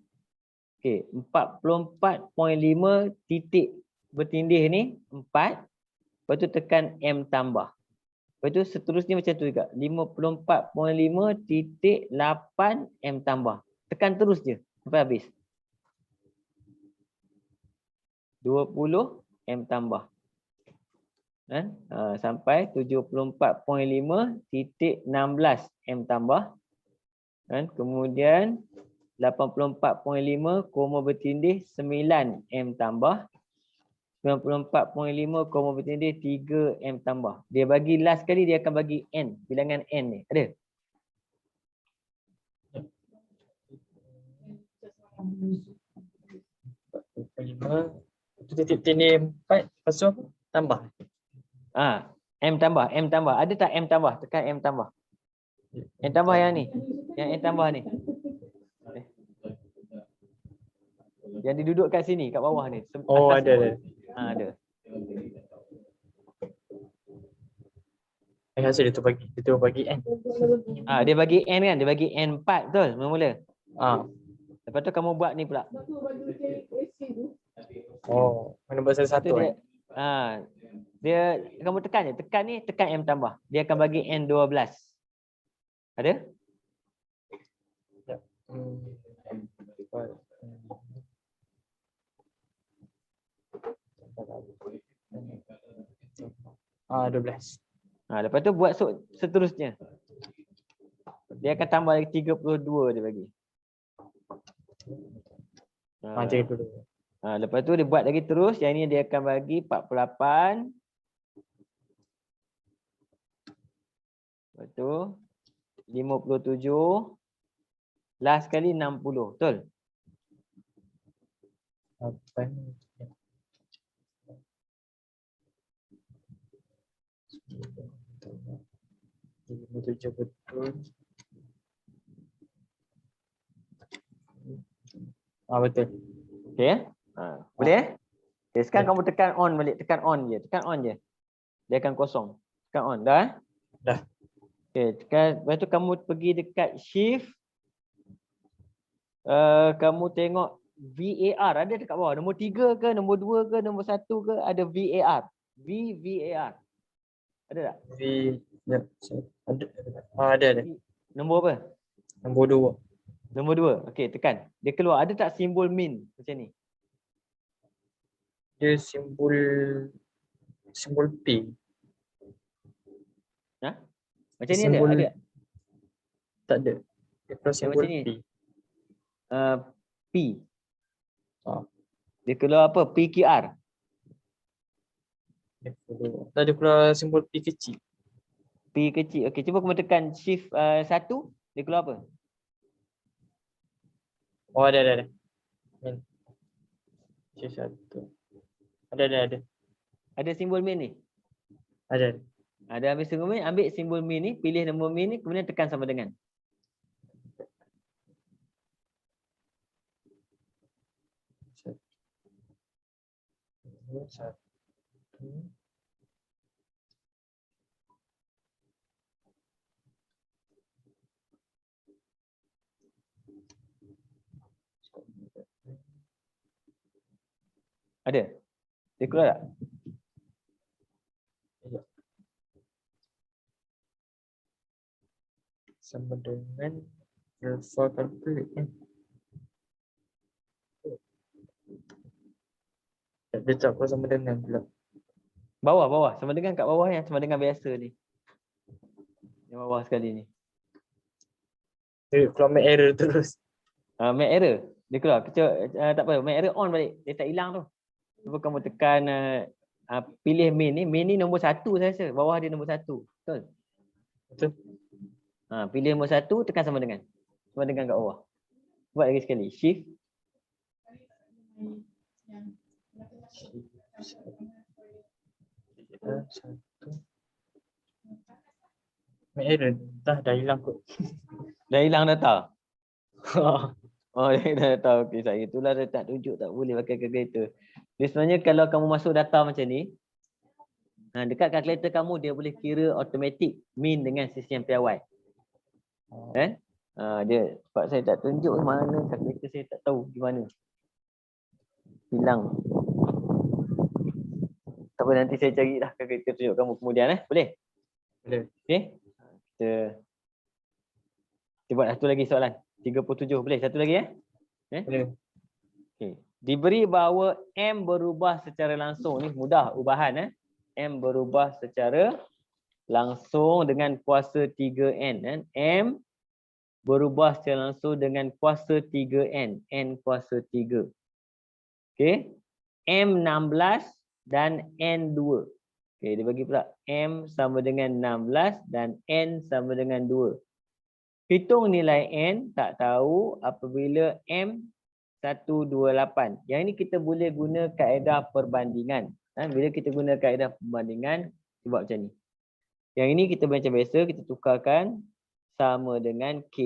Speaker 1: Okey, 44.5 titik bertindih ni 4. Lepas tu tekan M tambah. Lepas tu seterusnya macam tu juga. 54.5 titik 8 M tambah. Tekan terus je sampai habis. 20 M tambah. Kan? Sampai 74.5 titik 16 M tambah. Kan? Kemudian 84.5 koma bertindih 9 M tambah. 94.5 koma bertindih 3 M tambah. Dia bagi last kali dia akan bagi N. Bilangan N ni. Ada?
Speaker 2: Itu titik tindih 4. Lepas tu apa? Tambah.
Speaker 1: M tambah. Ada tak M tambah? Tekan M tambah. M tambah yang ni. Yang M tambah ni. Yang diduduk kat sini, kat bawah ni.
Speaker 2: Oh, ada.
Speaker 1: Ada.
Speaker 2: Hasil dia tu bagi N.
Speaker 1: Dia bagi N kan? Dia bagi N 4 betul mula-mula. Lepas tu kamu buat ni pula.
Speaker 2: Oh, mana buat satu-satu
Speaker 1: dia, dia kamu tekan je. Tekan ni, tekan M tambah. Dia akan bagi N 12. Ada?
Speaker 2: Ah, 12.
Speaker 1: Lepas tu buat seterusnya. Dia akan tambah lagi 32 dia bagi.
Speaker 2: 32.
Speaker 1: Lepas tu dia buat lagi terus. Yang ni dia akan bagi 48. Lepas tu 57. Last kali 60. Betul?
Speaker 2: Apa ni? Betul. Betul.
Speaker 1: Okey. Boleh? Okay, sekarang kamu tekan on balik. Tekan on je. Dia akan kosong. Tekan on. Dah?
Speaker 2: Dah.
Speaker 1: Okey, tekan. Lepas tu kamu pergi dekat shift. Kamu tengok VAR ada dekat bawah. Nombor 3 ke, nombor 2 ke, nombor 1 ke, ada VAR. VAR. Ada tak?
Speaker 2: Ya, ada. Ada.
Speaker 1: Nombor apa?
Speaker 2: Nombor 2.
Speaker 1: Nombor 2. Okey, tekan. Dia keluar. Ada tak simbol min macam ni?
Speaker 2: Dia simbol P.
Speaker 1: Ha? Macam ni
Speaker 2: Simbol
Speaker 1: ada?
Speaker 2: tak ada. Dia keluar
Speaker 1: Yang
Speaker 2: simbol
Speaker 1: macam ni?
Speaker 2: P.
Speaker 1: P.
Speaker 2: Ah.
Speaker 1: Dia keluar apa? PQR.
Speaker 2: Dia keluar simbol P kecil.
Speaker 1: P kecil. Okey, cuba kamu tekan shift 1. Dia keluar apa?
Speaker 2: Oh, ada. Min. C1. Ada.
Speaker 1: Ada simbol min ni?
Speaker 2: Ada.
Speaker 1: Ada ambil simbol min, ambil simbol min ni, pilih nombor min ni, kemudian tekan sama dengan.
Speaker 2: Satu.
Speaker 1: Ada? Dia keluar tak?
Speaker 2: Sama dengan alpha calculate kan. Dia tak apa sama dengan pula.
Speaker 1: Bawah. Sama dengan kat bawah yang sama dengan biasa ni. Yang bawah sekali ni.
Speaker 2: Dia keluar make error terus.
Speaker 1: Make error. Dia keluar. Tak apa. Make error on balik. Dia tak hilang tu. Cuba kamu tekan pilih main ni. Main ni nombor 1 saya rasa. Bawah dia nombor 1. Betul?
Speaker 2: Betul.
Speaker 1: Pilih nombor 1, tekan sama dengan. Sama dengan kat bawah. Buat lagi sekali. Shift.
Speaker 2: Satu. Make error. Dah hilang kot.
Speaker 1: Dah hilang data. Oh, dia dah tahu. Okey, saya itulah dia tak tunjuk tak boleh pakai kalkulator. Dia sebenarnya kalau kamu masuk data macam ni, dekat kalkulator kamu dia boleh kira automatic min dengan sistem piawai. Kan? Dia sebab saya tak tunjuk mana kalkulator, saya tak tahu di mana. Hilang. Tak apa, nanti saya carilah kalkulator tunjuk kamu kemudian Boleh?
Speaker 2: Boleh.
Speaker 1: Okey. Kita buat satu lagi soalan. 37 boleh? Satu lagi
Speaker 2: Boleh.
Speaker 1: Okay. Diberi bahawa M berubah secara langsung. Ni mudah ubahan M berubah secara langsung dengan kuasa 3N. M berubah secara langsung dengan kuasa 3N. N kuasa 3. Okay. M 16 dan N 2. Okay, dia bagi pula M sama dengan 16 dan N sama dengan 2. Hitung nilai N tak tahu apabila M 128. Yang ini kita boleh guna kaedah perbandingan. Bila kita guna kaedah perbandingan, kita buat macam ni. Yang ini kita macam biasa, kita tukarkan sama dengan K,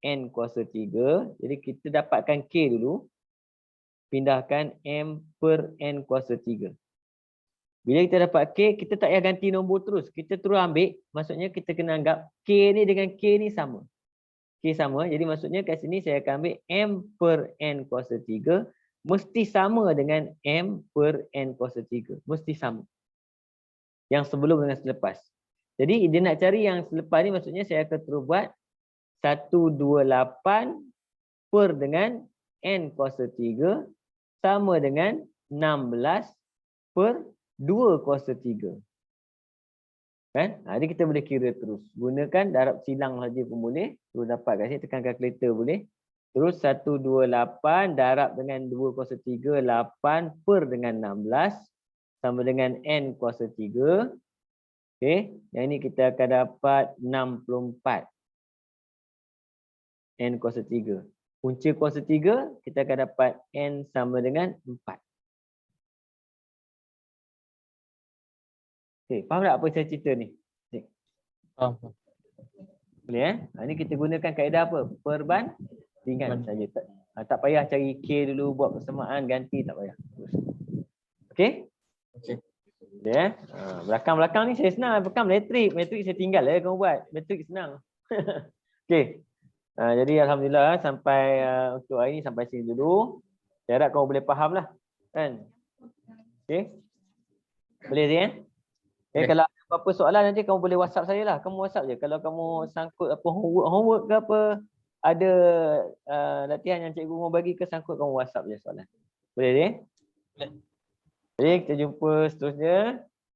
Speaker 1: N kuasa 3. Jadi kita dapatkan K dulu. Pindahkan M per N kuasa 3. Bila kita dapat K, kita tak payah ganti nombor terus. Kita terus ambil, maksudnya kita kena anggap K ni dengan K ni sama. K sama, jadi maksudnya kat sini saya akan ambil M per N kuasa 3 mesti sama dengan M per N kuasa 3. Mesti sama. Yang sebelum dengan selepas. Jadi dia nak cari yang selepas ni, maksudnya saya akan terus buat 128 per dengan N kuasa 3 sama dengan 16 per 2 kuasa 3. Kan? Jadi kita boleh kira terus. Gunakan darab silang saja pun boleh. Terus dapat kat sini, tekan kalkulator boleh. Terus 128 darab dengan 2 kuasa 3, 8 per dengan 16 sama dengan N kuasa 3. Okey, yang ini kita akan dapat 64. N kuasa 3. Punca kuasa 3, kita akan dapat N sama dengan 4. Okey, faham tak apa saya cerita ni?
Speaker 2: Faham.
Speaker 1: Boleh ini kita gunakan kaedah apa? Perbandingan saja. Tak payah cari K dulu, buat persamaan, ganti, tak payah. Okey?
Speaker 2: Okey.
Speaker 1: Boleh belakang-belakang ni saya senang. Belakang matrik saya tinggal kamu buat. Matrik senang. Okey. Jadi alhamdulillah sampai untuk hari ni sampai sini dulu. Saya harap kau boleh faham lah. Kan? Okey. Boleh Zain?
Speaker 2: Boleh.
Speaker 1: Kalau ada apa-apa soalan nanti kamu boleh WhatsApp saya lah. Kamu WhatsApp je. Kalau kamu sangkut apa homework ke apa, ada latihan yang cikgu mau bagi ke sangkut, kamu WhatsApp je soalan. Boleh Zain?
Speaker 2: Boleh.
Speaker 1: Jadi kita jumpa seterusnya.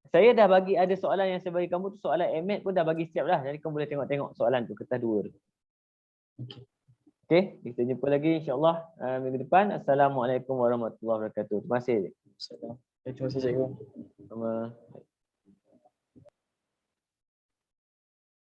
Speaker 1: Saya dah bagi ada soalan yang saya bagi kamu tu, soalan MAT pun dah bagi siap dah. Jadi kamu boleh tengok-tengok soalan tu, kertas 2 tu.
Speaker 2: Okey.
Speaker 1: Okey, kita jumpa lagi insya-Allah minggu depan. Assalamualaikum warahmatullahi wabarakatuh. Terima kasih.
Speaker 2: Terima kasih cikgu.
Speaker 1: Sama.